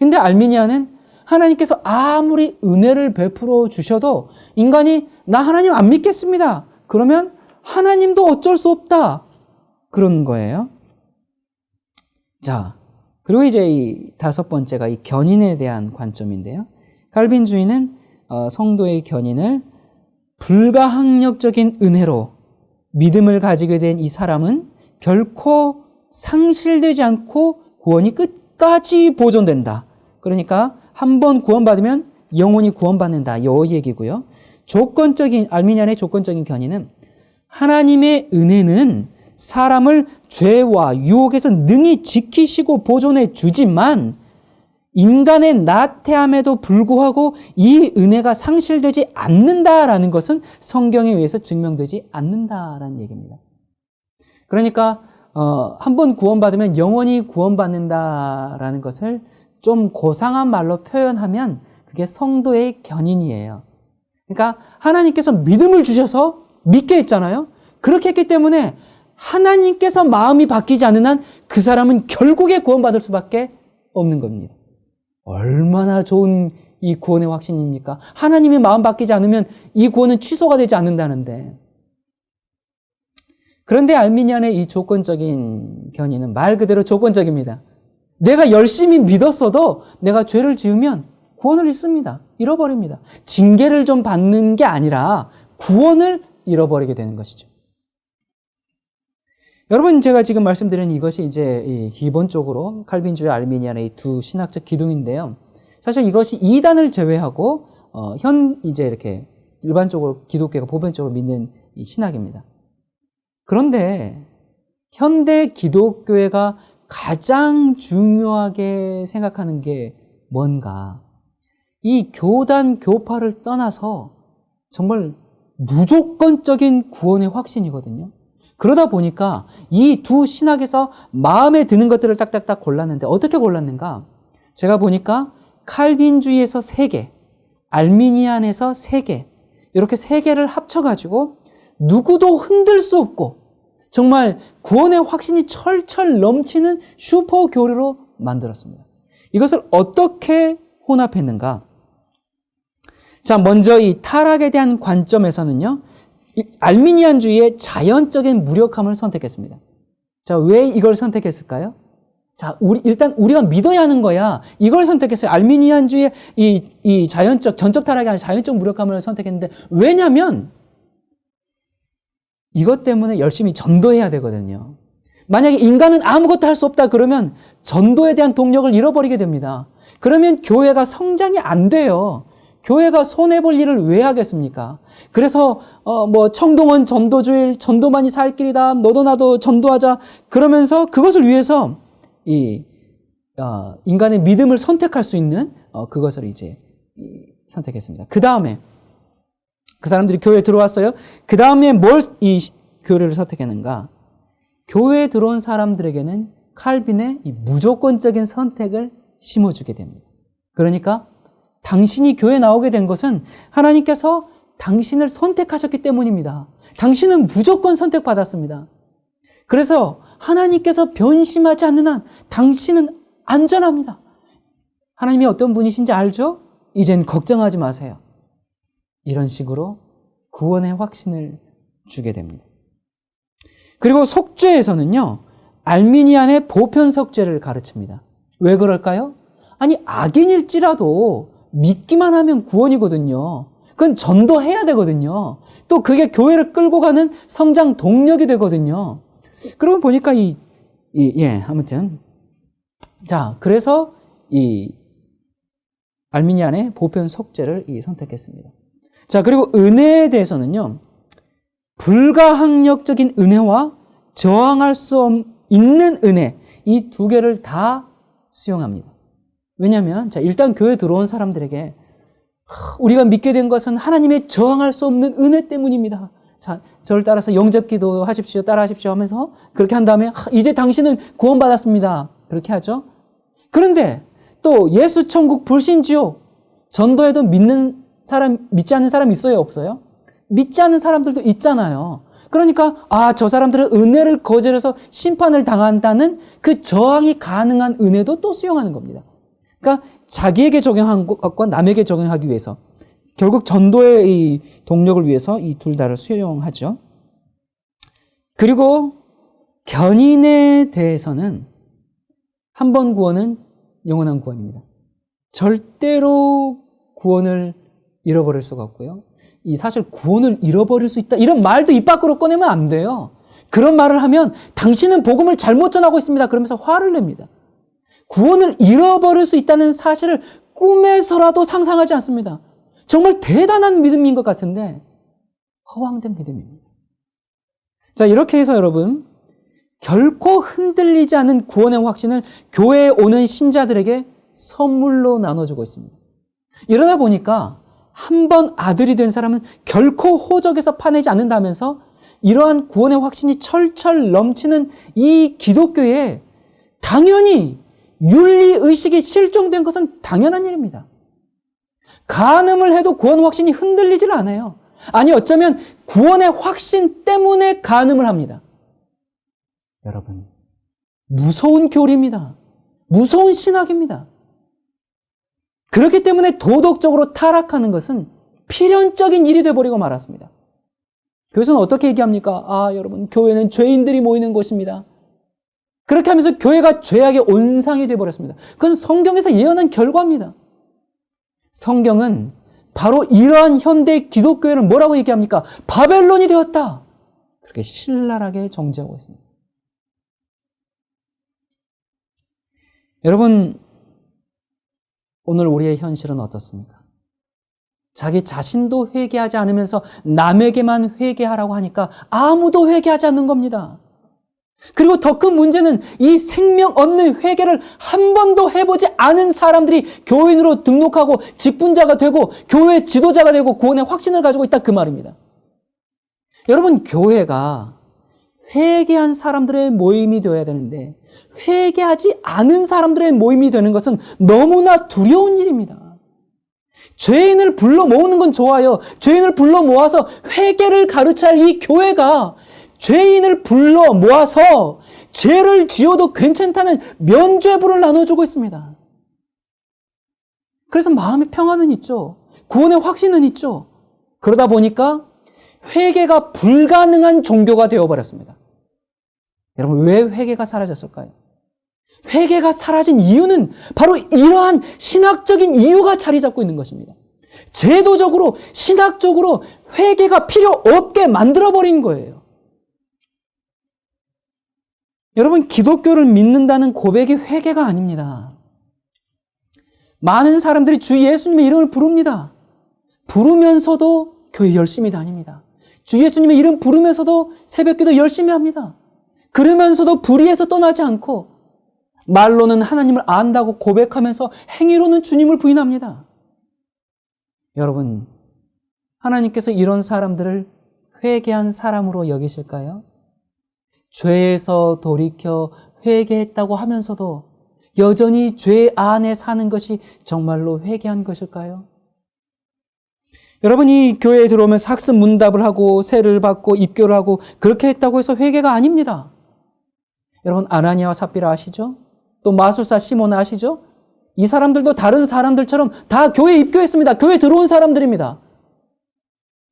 Speaker 3: 근데 알미니아는 하나님께서 아무리 은혜를 베풀어 주셔도 인간이 나 하나님 안 믿겠습니다. 그러면 하나님도 어쩔 수 없다. 그런 거예요. 자, 그리고 이제 이 다섯 번째가 이 견인에 대한 관점인데요. 칼빈주의는 성도의 견인을 불가항력적인 은혜로 믿음을 가지게 된 이 사람은 결코 상실되지 않고 구원이 끝까지 보존된다. 그러니까 한번 구원받으면 영원히 구원받는다. 이 얘기고요. 알미니안의 조건적인 견인은 하나님의 은혜는 사람을 죄와 유혹에서 능히 지키시고 보존해 주지만 인간의 나태함에도 불구하고 이 은혜가 상실되지 않는다라는 것은 성경에 의해서 증명되지 않는다라는 얘기입니다. 그러니까 한번 구원받으면 영원히 구원받는다라는 것을 좀 고상한 말로 표현하면 그게 성도의 견인이에요. 그러니까 하나님께서 믿음을 주셔서 믿게 했잖아요. 그렇게 했기 때문에 하나님께서 마음이 바뀌지 않는 한 그 사람은 결국에 구원받을 수밖에 없는 겁니다. 얼마나 좋은 이 구원의 확신입니까? 하나님의 마음 바뀌지 않으면 이 구원은 취소가 되지 않는다는데. 그런데 알미니안의 이 조건적인 견인은 말 그대로 조건적입니다. 내가 열심히 믿었어도 내가 죄를 지으면 구원을 잃습니다. 잃어버립니다. 징계를 좀 받는 게 아니라 구원을 잃어버리게 되는 것이죠. 여러분, 제가 지금 말씀드린 이것이 이제 기본적으로 칼빈주의 알미니안의 두 신학적 기둥인데요. 사실 이것이 이단을 제외하고 이제 이렇게 일반적으로 기독교가 보편적으로 믿는 이 신학입니다. 그런데 현대 기독교회가 가장 중요하게 생각하는 게 뭔가? 이 교단 교파를 떠나서 정말 무조건적인 구원의 확신이거든요. 그러다 보니까 이 두 신학에서 마음에 드는 것들을 딱딱딱 골랐는데 어떻게 골랐는가? 제가 보니까 칼빈주의에서 3개, 알미니안에서 3개, 이렇게 3개를 합쳐가지고 누구도 흔들 수 없고 정말 구원의 확신이 철철 넘치는 슈퍼 교류로 만들었습니다. 이것을 어떻게 혼합했는가? 자, 먼저 이 타락에 대한 관점에서는요, 알미니안주의의 자연적인 무력함을 선택했습니다. 자, 왜 이걸 선택했을까요? 자, 일단 우리가 믿어야 하는 거야. 이걸 선택했어요. 알미니안주의의 이 전적 타락이 아니라 자연적 무력함을 선택했는데, 왜냐면 이것 때문에 열심히 전도해야 되거든요. 만약에 인간은 아무것도 할 수 없다 그러면 전도에 대한 동력을 잃어버리게 됩니다. 그러면 교회가 성장이 안 돼요. 교회가 손해볼 일을 왜 하겠습니까? 그래서 청동원 전도주일, 전도만이 살 길이다, 너도 나도 전도하자 그러면서 그것을 위해서 인간의 믿음을 선택할 수 있는 그것을 이제 선택했습니다. 그 다음에 그 사람들이 교회에 들어왔어요. 그 다음에 이 교회를 선택했는가? 교회에 들어온 사람들에게는 칼빈의 이 무조건적인 선택을 심어주게 됩니다. 그러니까 당신이 교회에 나오게 된 것은 하나님께서 당신을 선택하셨기 때문입니다. 당신은 무조건 선택받았습니다. 그래서 하나님께서 변심하지 않는 한 당신은 안전합니다. 하나님이 어떤 분이신지 알죠? 이젠 걱정하지 마세요. 이런 식으로 구원의 확신을 주게 됩니다. 그리고 속죄에서는요, 알미니안의 보편 속죄를 가르칩니다. 왜 그럴까요? 아니, 악인일지라도 믿기만 하면 구원이거든요. 그건 전도해야 되거든요. 또 그게 교회를 끌고 가는 성장 동력이 되거든요. 그러고 보니까 아무튼. 자, 그래서 이 알미니안의 보편 속죄를 선택했습니다. 자, 그리고 은혜에 대해서는요, 불가항력적인 은혜와 저항할 수 있는 은혜, 이 두 개를 다 수용합니다. 왜냐하면 일단 교회에 들어온 사람들에게 우리가 믿게 된 것은 하나님의 저항할 수 없는 은혜 때문입니다. 자, 저를 따라서 영접기도 하십시오, 따라하십시오 하면서 그렇게 한 다음에 이제 당신은 구원받았습니다. 그렇게 하죠. 그런데 또 예수 천국 불신지옥 전도에도 믿지 않는 사람 있어요, 없어요? 믿지 않는 사람들도 있잖아요. 그러니까 저 사람들은 은혜를 거절해서 심판을 당한다는 그 저항이 가능한 은혜도 또 수용하는 겁니다. 그러니까 자기에게 적용한 것과 남에게 적용하기 위해서 결국 전도의 이 동력을 위해서 이 둘 다를 수용하죠. 그리고 견인에 대해서는 한 번 구원은 영원한 구원입니다. 절대로 구원을 잃어버릴 수가 없고요. 이 사실 구원을 잃어버릴 수 있다 이런 말도 입 밖으로 꺼내면 안 돼요. 그런 말을 하면 당신은 복음을 잘못 전하고 있습니다. 그러면서 화를 냅니다. 구원을 잃어버릴 수 있다는 사실을 꿈에서라도 상상하지 않습니다. 정말 대단한 믿음인 것 같은데 허황된 믿음입니다. 자, 이렇게 해서 여러분 결코 흔들리지 않는 구원의 확신을 교회에 오는 신자들에게 선물로 나눠주고 있습니다. 이러다 보니까 한 번 아들이 된 사람은 결코 호적에서 파내지 않는다면서 이러한 구원의 확신이 철철 넘치는 이 기독교에 당연히 윤리의식이 실종된 것은 당연한 일입니다. 간음을 해도 구원 확신이 흔들리질 않아요. 아니 어쩌면 구원의 확신 때문에 간음을 합니다. 여러분, 무서운 교리입니다. 무서운 신학입니다. 그렇기 때문에 도덕적으로 타락하는 것은 필연적인 일이 되어버리고 말았습니다. 교회에서는 어떻게 얘기합니까? 아, 여러분, 교회는 죄인들이 모이는 곳입니다. 그렇게 하면서 교회가 죄악의 온상이 되어버렸습니다. 그건 성경에서 예언한 결과입니다. 성경은 바로 이러한 현대 기독교회를 뭐라고 얘기합니까? 바벨론이 되었다. 그렇게 신랄하게 정죄하고 있습니다. 여러분, 오늘 우리의 현실은 어떻습니까? 자기 자신도 회개하지 않으면서 남에게만 회개하라고 하니까 아무도 회개하지 않는 겁니다. 그리고 더 큰 문제는 이 생명 얻는 회개를 한 번도 해보지 않은 사람들이 교인으로 등록하고 직분자가 되고 교회 지도자가 되고 구원의 확신을 가지고 있다 그 말입니다. 여러분, 교회가 회개한 사람들의 모임이 되어야 되는데 회개하지 않은 사람들의 모임이 되는 것은 너무나 두려운 일입니다. 죄인을 불러 모으는 건 좋아요. 죄인을 불러 모아서 회개를 가르쳐야 할 이 교회가 죄인을 불러 모아서 죄를 지어도 괜찮다는 면죄부를 나눠주고 있습니다. 그래서 마음의 평안은 있죠. 구원의 확신은 있죠. 그러다 보니까 회개가 불가능한 종교가 되어버렸습니다. 여러분, 왜 회개가 사라졌을까요? 회개가 사라진 이유는 바로 이러한 신학적인 이유가 자리 잡고 있는 것입니다. 제도적으로, 신학적으로 회개가 필요 없게 만들어버린 거예요. 여러분, 기독교를 믿는다는 고백이 회개가 아닙니다. 많은 사람들이 주 예수님의 이름을 부릅니다. 부르면서도 교회 열심히 다닙니다. 주 예수님의 이름 부르면서도 새벽기도 열심히 합니다. 그러면서도 불의에서 떠나지 않고 말로는 하나님을 안다고 고백하면서 행위로는 주님을 부인합니다. 여러분, 하나님께서 이런 사람들을 회개한 사람으로 여기실까요? 죄에서 돌이켜 회개했다고 하면서도 여전히 죄 안에 사는 것이 정말로 회개한 것일까요? 여러분, 이 교회에 들어오면서 학습 문답을 하고 세를 받고 입교를 하고 그렇게 했다고 해서 회개가 아닙니다. 여러분, 아나니아와 삽비라 아시죠? 또 마술사 시몬 아시죠? 이 사람들도 다른 사람들처럼 다 교회에 입교했습니다. 교회에 들어온 사람들입니다.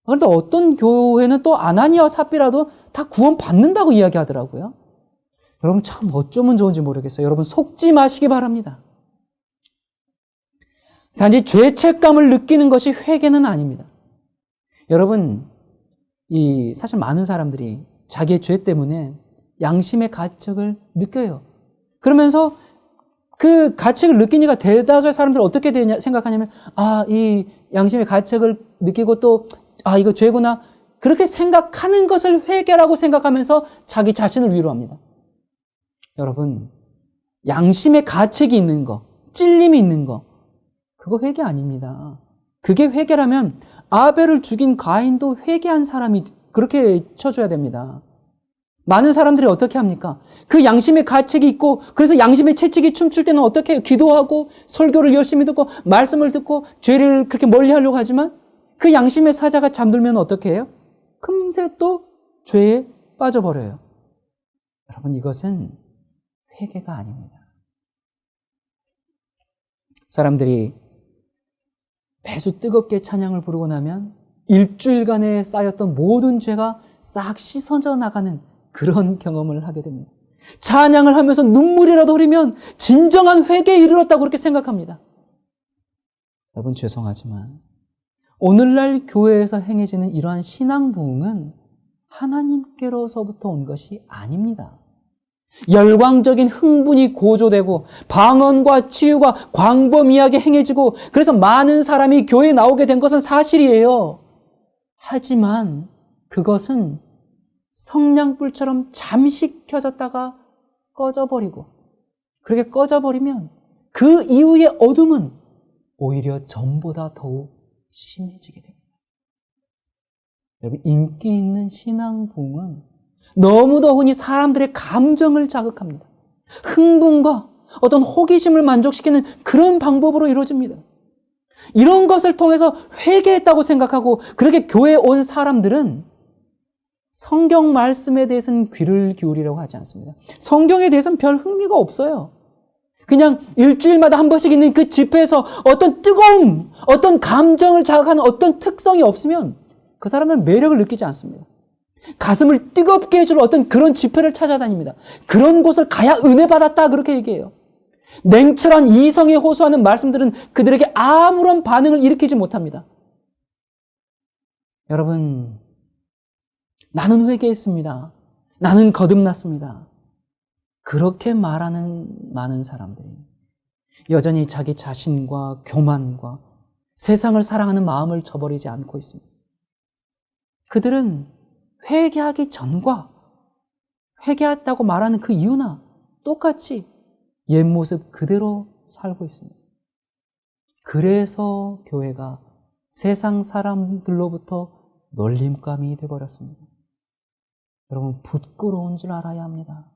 Speaker 3: 그런데 어떤 교회는 또 아나니아와 삽비라도 다 구원 받는다고 이야기하더라고요. 여러분, 참 어쩌면 좋은지 모르겠어요. 여러분, 속지 마시기 바랍니다. 단지 죄책감을 느끼는 것이 회개는 아닙니다. 여러분, 사실 많은 사람들이 자기의 죄 때문에 양심의 가책을 느껴요. 그러면서 그 가책을 느끼니까 대다수의 사람들은 어떻게 생각하냐면, 이 양심의 가책을 느끼고 또, 이거 죄구나. 그렇게 생각하는 것을 회개라고 생각하면서 자기 자신을 위로합니다. 여러분, 양심의 가책이 있는 거, 찔림이 있는 거, 그거 회개 아닙니다. 그게 회개라면 아벨을 죽인 가인도 회개한 사람이 그렇게 쳐줘야 됩니다. 많은 사람들이 어떻게 합니까? 그 양심의 가책이 있고 그래서 양심의 채찍이 춤출 때는 어떻게 해요? 기도하고 설교를 열심히 듣고 말씀을 듣고 죄를 그렇게 멀리 하려고 하지만 그 양심의 사자가 잠들면 어떻게 해요? 금세 또 죄에 빠져버려요. 여러분, 이것은 회개가 아닙니다. 사람들이 매주 뜨겁게 찬양을 부르고 나면 일주일간에 쌓였던 모든 죄가 싹 씻어져 나가는 그런 경험을 하게 됩니다. 찬양을 하면서 눈물이라도 흐르면 진정한 회개에 이르렀다고 그렇게 생각합니다. 여러분, 죄송하지만 오늘날 교회에서 행해지는 이러한 신앙 부흥은 하나님께로서부터 온 것이 아닙니다. 열광적인 흥분이 고조되고 방언과 치유가 광범위하게 행해지고 그래서 많은 사람이 교회에 나오게 된 것은 사실이에요. 하지만 그것은 성냥불처럼 잠시 켜졌다가 꺼져버리고, 그렇게 꺼져버리면 그 이후의 어둠은 오히려 전보다 더욱 심해지게 됩니다. 여러분, 인기 있는 신앙 부흥은 너무도 흔히 사람들의 감정을 자극합니다. 흥분과 어떤 호기심을 만족시키는 그런 방법으로 이루어집니다. 이런 것을 통해서 회개했다고 생각하고 그렇게 교회에 온 사람들은 성경 말씀에 대해서는 귀를 기울이려고 하지 않습니다. 성경에 대해서는 별 흥미가 없어요. 그냥 일주일마다 한 번씩 있는 그 집회에서 어떤 뜨거움, 어떤 감정을 자극하는 어떤 특성이 없으면 그 사람은 매력을 느끼지 않습니다. 가슴을 뜨겁게 해줄 어떤 그런 집회를 찾아다닙니다. 그런 곳을 가야 은혜 받았다, 그렇게 얘기해요. 냉철한 이성에 호소하는 말씀들은 그들에게 아무런 반응을 일으키지 못합니다. 여러분, 나는 회개했습니다. 나는 거듭났습니다. 그렇게 말하는 많은 사람들이 여전히 자기 자신과 교만과 세상을 사랑하는 마음을 저버리지 않고 있습니다. 그들은 회개하기 전과 회개했다고 말하는 그 이유나 똑같이 옛 모습 그대로 살고 있습니다. 그래서 교회가 세상 사람들로부터 놀림감이 되어버렸습니다. 여러분, 부끄러운 줄 알아야 합니다.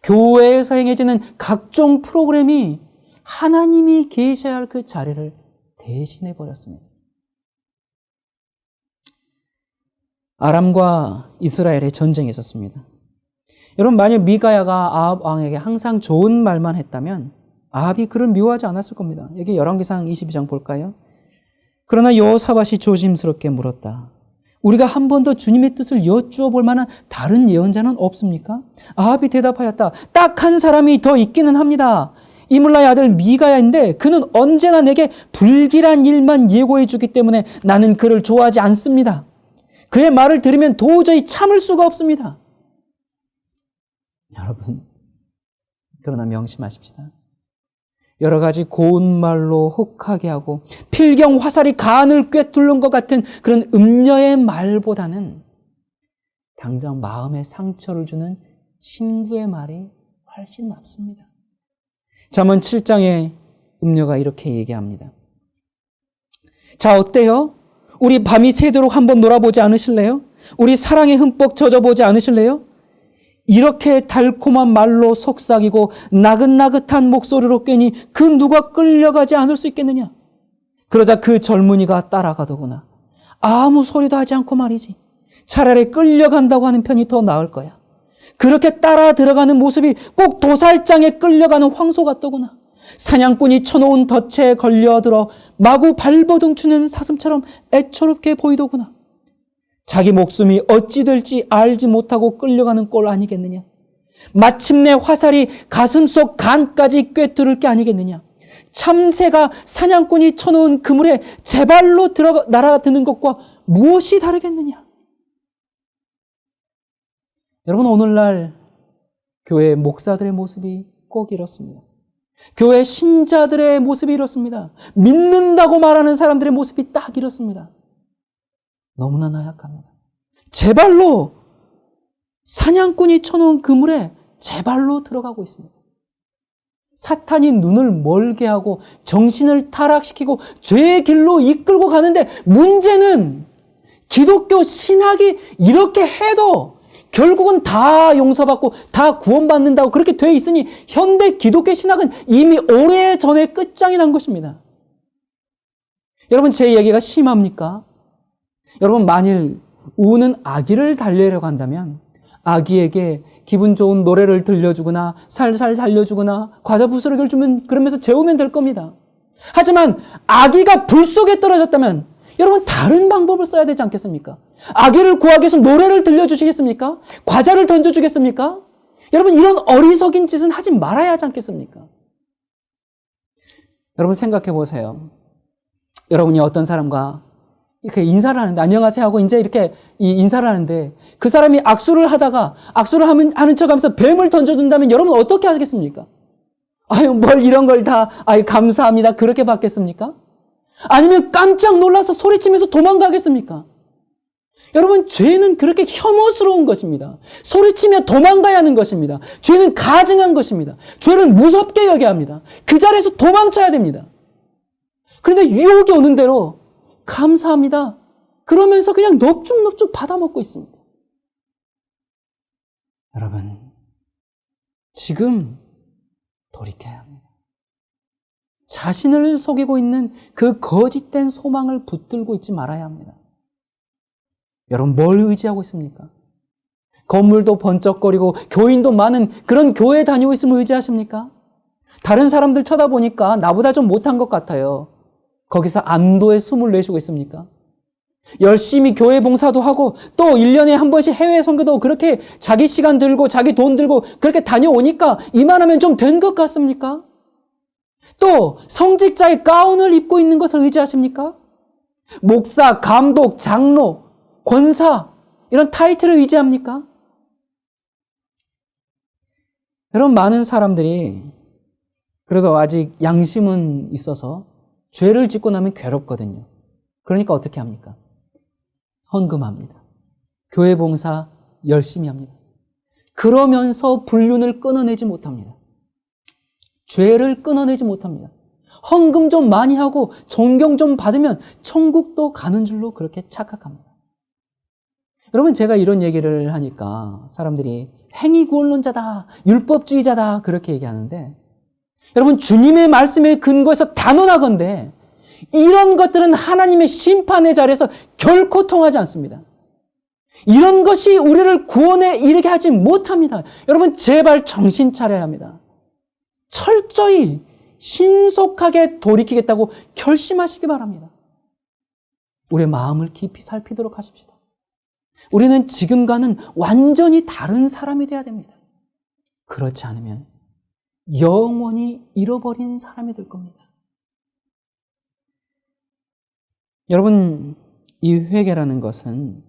Speaker 3: 교회에서 행해지는 각종 프로그램이 하나님이 계셔야 할 그 자리를 대신해 버렸습니다. 아람과 이스라엘의 전쟁이 있었습니다. 여러분, 만약 미가야가 아합 왕에게 항상 좋은 말만 했다면 아합이 그를 미워하지 않았을 겁니다. 여기 열왕기상 22장 볼까요? 그러나 여호사밧이 조심스럽게 물었다. 우리가 한 번 더 주님의 뜻을 여쭈어 볼 만한 다른 예언자는 없습니까? 아합이 대답하였다. 딱 한 사람이 더 있기는 합니다. 이물라의 아들 미가야인데 그는 언제나 내게 불길한 일만 예고해 주기 때문에 나는 그를 좋아하지 않습니다. 그의 말을 들으면 도저히 참을 수가 없습니다. 여러분, 그러나 명심하십시다. 여러 가지 고운 말로 혹하게 하고 필경 화살이 간을 꿰뚫는 것 같은 그런 음녀의 말보다는 당장 마음에 상처를 주는 친구의 말이 훨씬 낫습니다. 잠언 7장에 음녀가 이렇게 얘기합니다. 자, 어때요? 우리 밤이 새도록 한번 놀아보지 않으실래요? 우리 사랑에 흠뻑 젖어보지 않으실래요? 이렇게 달콤한 말로 속삭이고 나긋나긋한 목소리로 꿰니 그 누가 끌려가지 않을 수 있겠느냐? 그러자 그 젊은이가 따라가더구나. 아무 소리도 하지 않고 말이지. 차라리 끌려간다고 하는 편이 더 나을 거야. 그렇게 따라 들어가는 모습이 꼭 도살장에 끌려가는 황소 같더구나. 사냥꾼이 쳐놓은 덫에 걸려들어 마구 발버둥 치는 사슴처럼 애처롭게 보이더구나. 자기 목숨이 어찌 될지 알지 못하고 끌려가는 꼴 아니겠느냐. 마침내 화살이 가슴 속 간까지 꿰뚫을 게 아니겠느냐. 참새가 사냥꾼이 쳐놓은 그물에 제 발로 날아드는 것과 무엇이 다르겠느냐. 여러분, 오늘날 교회 목사들의 모습이 꼭 이렇습니다. 교회 신자들의 모습이 이렇습니다. 믿는다고 말하는 사람들의 모습이 딱 이렇습니다. 너무나 나약합니다. 제 발로 사냥꾼이 쳐놓은 그물에 제 발로 들어가고 있습니다. 사탄이 눈을 멀게 하고 정신을 타락시키고 죄의 길로 이끌고 가는데 문제는 기독교 신학이 이렇게 해도 결국은 다 용서받고 다 구원받는다고 그렇게 돼 있으니 현대 기독교 신학은 이미 오래전에 끝장이 난 것입니다. 여러분, 제 얘기가 심합니까? 여러분, 만일 우는 아기를 달래려고 한다면 아기에게 기분 좋은 노래를 들려주거나 살살 달려주거나 과자 부스러기를 주면 그러면서 재우면 될 겁니다. 하지만 아기가 불 속에 떨어졌다면 여러분 다른 방법을 써야 되지 않겠습니까? 아기를 구하기 위해서 노래를 들려주시겠습니까? 과자를 던져주겠습니까? 여러분 이런 어리석인 짓은 하지 말아야 하지 않겠습니까? 여러분 생각해 보세요. 여러분이 어떤 사람과 이렇게 인사를 하는데 안녕하세요 하고 이제 이렇게 인사를 하는데 그 사람이 악수를 하는 척하면서 뱀을 던져준다면 여러분 어떻게 하겠습니까? 아유 뭘 이런 걸 다 감사합니다 그렇게 받겠습니까? 아니면 깜짝 놀라서 소리치면서 도망가겠습니까? 여러분 죄는 그렇게 혐오스러운 것입니다. 소리치며 도망가야 하는 것입니다. 죄는 가증한 것입니다. 죄를 무섭게 여겨야 합니다. 그 자리에서 도망쳐야 됩니다. 그런데 유혹이 오는 대로 감사합니다. 그러면서 그냥 넙죽넙죽 받아먹고 있습니다. 여러분, 지금 돌이켜야 합니다. 자신을 속이고 있는 그 거짓된 소망을 붙들고 있지 말아야 합니다. 여러분, 뭘 의지하고 있습니까? 건물도 번쩍거리고 교인도 많은 그런 교회에 다니고 있음을 의지하십니까? 다른 사람들 쳐다보니까 나보다 좀 못한 것 같아요. 거기서 안도의 숨을 내쉬고 있습니까? 열심히 교회 봉사도 하고 또 1년에 한 번씩 해외 선교도 그렇게 자기 시간 들고 자기 돈 들고 그렇게 다녀오니까 이만하면 좀 된 것 같습니까? 또 성직자의 가운을 입고 있는 것을 의지하십니까? 목사, 감독, 장로, 권사 이런 타이틀을 의지합니까? 여러분 많은 사람들이 그래도 아직 양심은 있어서 죄를 짓고 나면 괴롭거든요. 그러니까 어떻게 합니까? 헌금합니다. 교회 봉사 열심히 합니다. 그러면서 불륜을 끊어내지 못합니다. 죄를 끊어내지 못합니다. 헌금 좀 많이 하고 존경 좀 받으면 천국도 가는 줄로 그렇게 착각합니다. 여러분 제가 이런 얘기를 하니까 사람들이 행위구원론자다, 율법주의자다 그렇게 얘기하는데 여러분 주님의 말씀에 근거해서 단언하건대 이런 것들은 하나님의 심판의 자리에서 결코 통하지 않습니다. 이런 것이 우리를 구원에 이르게 하지 못합니다. 여러분 제발 정신 차려야 합니다. 철저히 신속하게 돌이키겠다고 결심하시기 바랍니다. 우리의 마음을 깊이 살피도록 하십시다. 우리는 지금과는 완전히 다른 사람이 되어야 됩니다. 그렇지 않으면 영원히 잃어버린 사람이 될 겁니다. 여러분, 이 회개라는 것은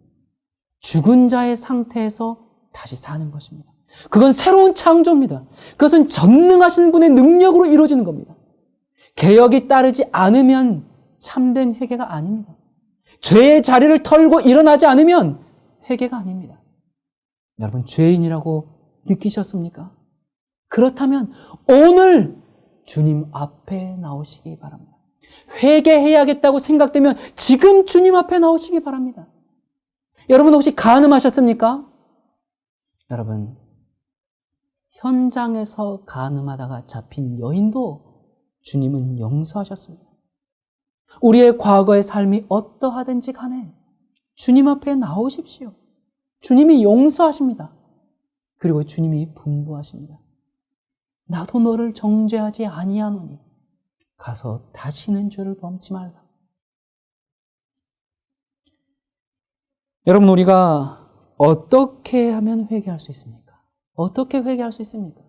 Speaker 3: 죽은 자의 상태에서 다시 사는 것입니다. 그건 새로운 창조입니다. 그것은 전능하신 분의 능력으로 이루어지는 겁니다. 개혁이 따르지 않으면 참된 회개가 아닙니다. 죄의 자리를 털고 일어나지 않으면 회개가 아닙니다. 여러분, 죄인이라고 느끼셨습니까? 그렇다면 오늘 주님 앞에 나오시기 바랍니다. 회개해야겠다고 생각되면 지금 주님 앞에 나오시기 바랍니다. 여러분 혹시 간음하셨습니까? 여러분 현장에서 간음하다가 잡힌 여인도 주님은 용서하셨습니다. 우리의 과거의 삶이 어떠하든지 간에 주님 앞에 나오십시오. 주님이 용서하십니다. 그리고 주님이 분부하십니다. 나도 너를 정죄하지 아니하노니 가서 다시는 죄를 범치 말라. 여러분 우리가 어떻게 하면 회개할 수 있습니까? 어떻게 회개할 수 있습니까?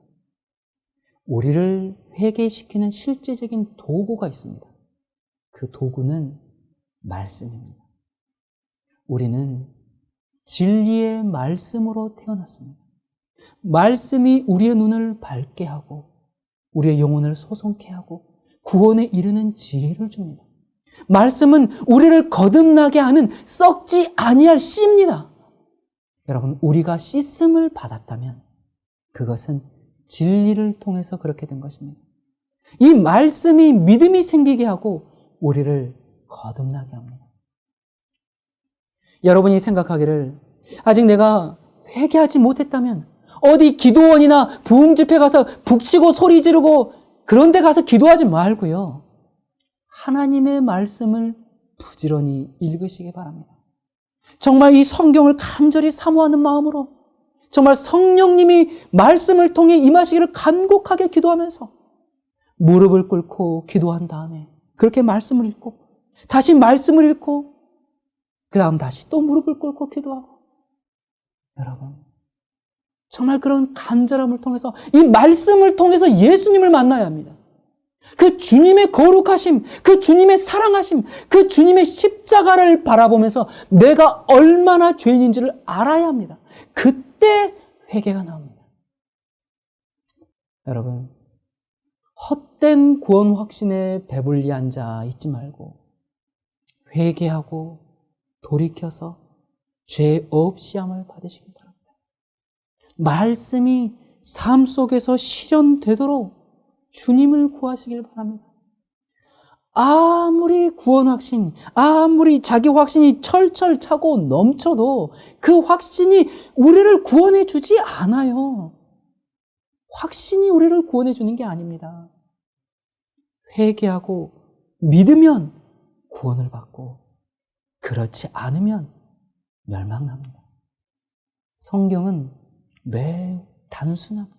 Speaker 3: 우리를 회개시키는 실제적인 도구가 있습니다. 그 도구는 말씀입니다. 우리는 진리의 말씀으로 태어났습니다. 말씀이 우리의 눈을 밝게 하고 우리의 영혼을 소성케 하고 구원에 이르는 지혜를 줍니다. 말씀은 우리를 거듭나게 하는 썩지 아니할 씨입니다. 여러분 우리가 씻음을 받았다면 그것은 진리를 통해서 그렇게 된 것입니다. 이 말씀이 믿음이 생기게 하고 우리를 거듭나게 합니다. 여러분이 생각하기를 아직 내가 회개하지 못했다면 어디 기도원이나 부흥 집회 가서 북치고 소리 지르고 그런 데 가서 기도하지 말고요. 하나님의 말씀을 부지런히 읽으시기 바랍니다. 정말 이 성경을 간절히 사모하는 마음으로 정말 성령님이 말씀을 통해 임하시기를 간곡하게 기도하면서 무릎을 꿇고 기도한 다음에 그렇게 말씀을 읽고 다시 말씀을 읽고 그 다음 다시 또 무릎을 꿇고 기도하고 여러분 정말 그런 간절함을 통해서 이 말씀을 통해서 예수님을 만나야 합니다. 그 주님의 거룩하심, 그 주님의 사랑하심, 그 주님의 십자가를 바라보면서 내가 얼마나 죄인인지를 알아야 합니다. 그때 회개가 나옵니다. 여러분 헛된 구원 확신에 배불리 앉아 있지 말고 회개하고 돌이켜서 죄 없이 함을 받으시기 바랍니다. 말씀이 삶 속에서 실현되도록 주님을 구하시길 바랍니다. 아무리 구원 확신, 아무리 자기 확신이 철철 차고 넘쳐도 그 확신이 우리를 구원해 주지 않아요. 확신이 우리를 구원해 주는 게 아닙니다. 회개하고 믿으면 구원을 받고 그렇지 않으면 멸망합니다. 성경은 매우 단순합니다.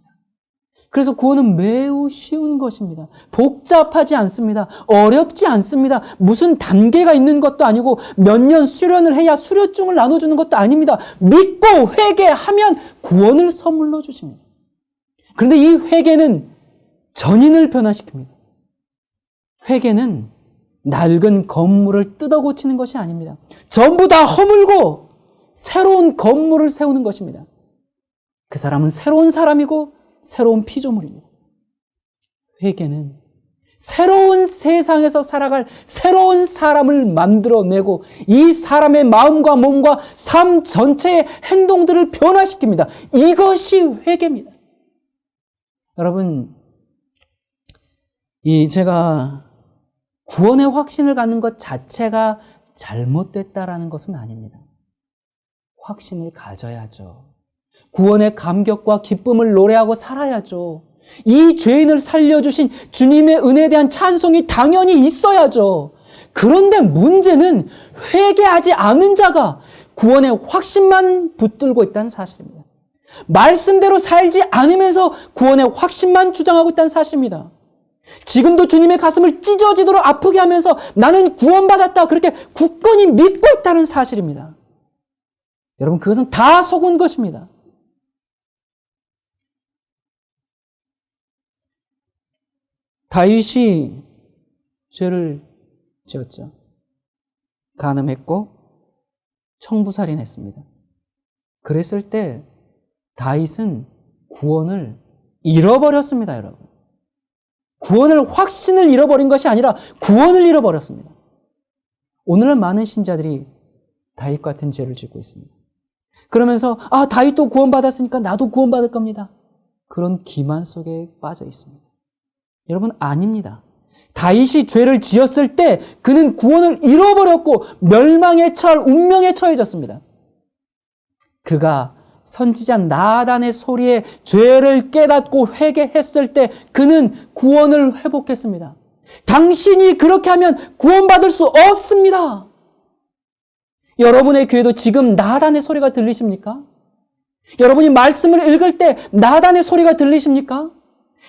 Speaker 3: 그래서 구원은 매우 쉬운 것입니다. 복잡하지 않습니다. 어렵지 않습니다. 무슨 단계가 있는 것도 아니고 몇 년 수련을 해야 수료증을 나눠주는 것도 아닙니다. 믿고 회개하면 구원을 선물로 주십니다. 그런데 이 회개는 전인을 변화시킵니다. 회개는 낡은 건물을 뜯어 고치는 것이 아닙니다. 전부 다 허물고 새로운 건물을 세우는 것입니다. 그 사람은 새로운 사람이고 새로운 피조물입니다. 회개는 새로운 세상에서 살아갈 새로운 사람을 만들어내고 이 사람의 마음과 몸과 삶 전체의 행동들을 변화시킵니다. 이것이 회개입니다. 여러분, 제가 구원의 확신을 갖는 것 자체가 잘못됐다라는 것은 아닙니다. 확신을 가져야죠. 구원의 감격과 기쁨을 노래하고 살아야죠. 이 죄인을 살려주신 주님의 은혜에 대한 찬송이 당연히 있어야죠. 그런데 문제는 회개하지 않은 자가 구원의 확신만 붙들고 있다는 사실입니다. 말씀대로 살지 않으면서 구원의 확신만 주장하고 있다는 사실입니다. 지금도 주님의 가슴을 찢어지도록 아프게 하면서 나는 구원받았다 그렇게 굳건히 믿고 있다는 사실입니다. 여러분 그것은 다 속은 것입니다. 다윗이 죄를 지었죠. 간음했고 청부살인했습니다. 그랬을 때 다윗은 구원을 잃어버렸습니다, 여러분. 구원을 확신을 잃어버린 것이 아니라 구원을 잃어버렸습니다. 오늘날 많은 신자들이 다윗 같은 죄를 짓고 있습니다. 그러면서 다윗도 구원받았으니까 나도 구원받을 겁니다. 그런 기만 속에 빠져 있습니다. 여러분 아닙니다. 다윗이 죄를 지었을 때 그는 구원을 잃어버렸고 멸망에 처할 운명에 처해졌습니다. 그가 선지자 나단의 소리에 죄를 깨닫고 회개했을 때 그는 구원을 회복했습니다. 당신이 그렇게 하면 구원받을 수 없습니다. 여러분의 귀에도 지금 나단의 소리가 들리십니까? 여러분이 말씀을 읽을 때 나단의 소리가 들리십니까?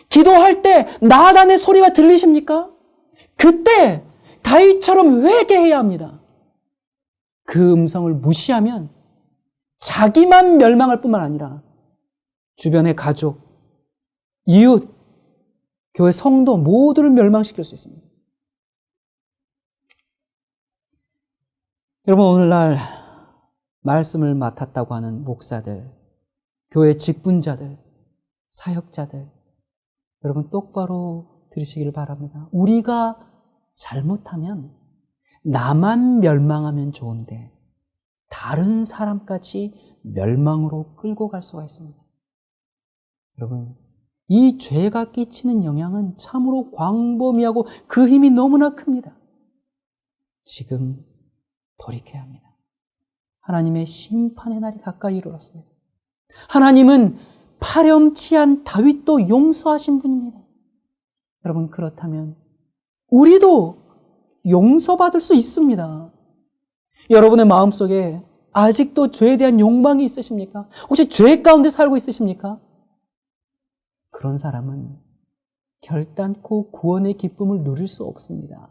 Speaker 3: 기도할 때 나단의 소리가 들리십니까? 그때 다윗처럼 회개해야 합니다. 그 음성을 무시하면 자기만 멸망할 뿐만 아니라 주변의 가족, 이웃, 교회 성도 모두를 멸망시킬 수 있습니다. 여러분 오늘날 말씀을 맡았다고 하는 목사들, 교회 직분자들, 사역자들 여러분 똑바로 들으시기를 바랍니다. 우리가 잘못하면 나만 멸망하면 좋은데 다른 사람까지 멸망으로 끌고 갈 수가 있습니다. 여러분 이 죄가 끼치는 영향은 참으로 광범위하고 그 힘이 너무나 큽니다. 지금 돌이켜야 합니다. 하나님의 심판의 날이 가까이 이르렀습니다. 하나님은 파렴치한 다윗도 용서하신 분입니다. 여러분 그렇다면 우리도 용서받을 수 있습니다. 여러분의 마음속에 아직도 죄에 대한 욕망이 있으십니까? 혹시 죄 가운데 살고 있으십니까? 그런 사람은 결단코 구원의 기쁨을 누릴 수 없습니다.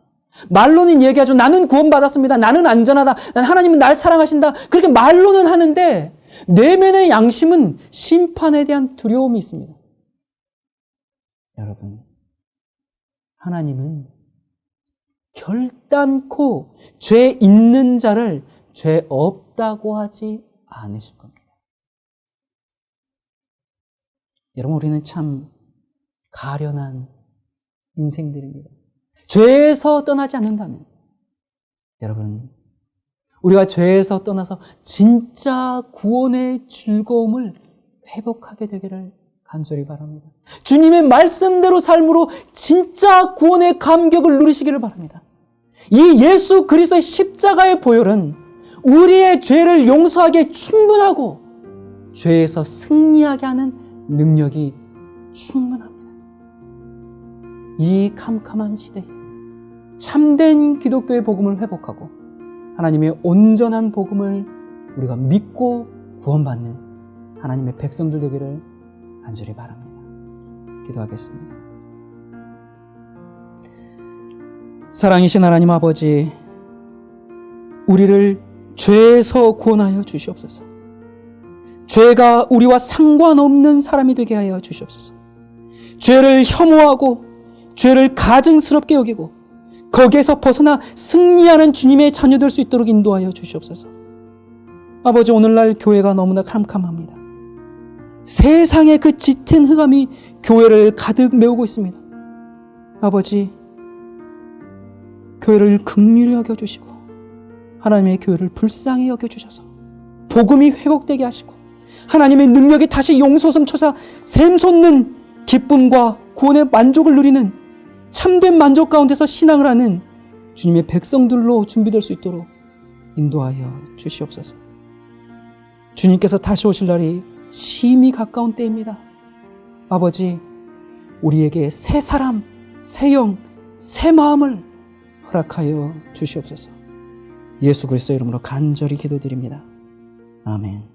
Speaker 3: 말로는 얘기하죠. 나는 구원받았습니다. 나는 안전하다. 하나님은 날 사랑하신다. 그렇게 말로는 하는데 내면의 양심은 심판에 대한 두려움이 있습니다. 여러분, 하나님은 결단코 죄 있는 자를 죄 없다고 하지 않으실 겁니다. 여러분, 우리는 참 가련한 인생들입니다. 죄에서 떠나지 않는다면, 여러분, 우리가 죄에서 떠나서 진짜 구원의 즐거움을 회복하게 되기를 간절히 바랍니다. 주님의 말씀대로 삶으로 진짜 구원의 감격을 누리시기를 바랍니다. 이 예수 그리스도의 십자가의 보혈은 우리의 죄를 용서하기에 충분하고 죄에서 승리하게 하는 능력이 충분합니다. 이 캄캄한 시대에 참된 기독교의 복음을 회복하고 하나님의 온전한 복음을 우리가 믿고 구원받는 하나님의 백성들 되기를 간절히 바랍니다. 기도하겠습니다. 사랑이신 하나님 아버지, 우리를 죄에서 구원하여 주시옵소서. 죄가 우리와 상관없는 사람이 되게 하여 주시옵소서. 죄를 혐오하고 죄를 가증스럽게 여기고 거기에서 벗어나 승리하는 주님의 자녀 될 수 있도록 인도하여 주시옵소서. 아버지, 오늘날 교회가 너무나 캄캄합니다. 세상의 그 짙은 흑암이 교회를 가득 메우고 있습니다. 아버지, 교회를 긍휼히 여겨주시고 하나님의 교회를 불쌍히 여겨주셔서 복음이 회복되게 하시고 하나님의 능력이 다시 용솟음 쳐서 샘솟는 기쁨과 구원의 만족을 누리는 참된 만족 가운데서 신앙을 하는 주님의 백성들로 준비될 수 있도록 인도하여 주시옵소서. 주님께서 다시 오실 날이 심히 가까운 때입니다. 아버지, 우리에게 새 사람, 새 영, 새 마음을 허락하여 주시옵소서. 예수 그리스도의 이름으로 간절히 기도드립니다. 아멘.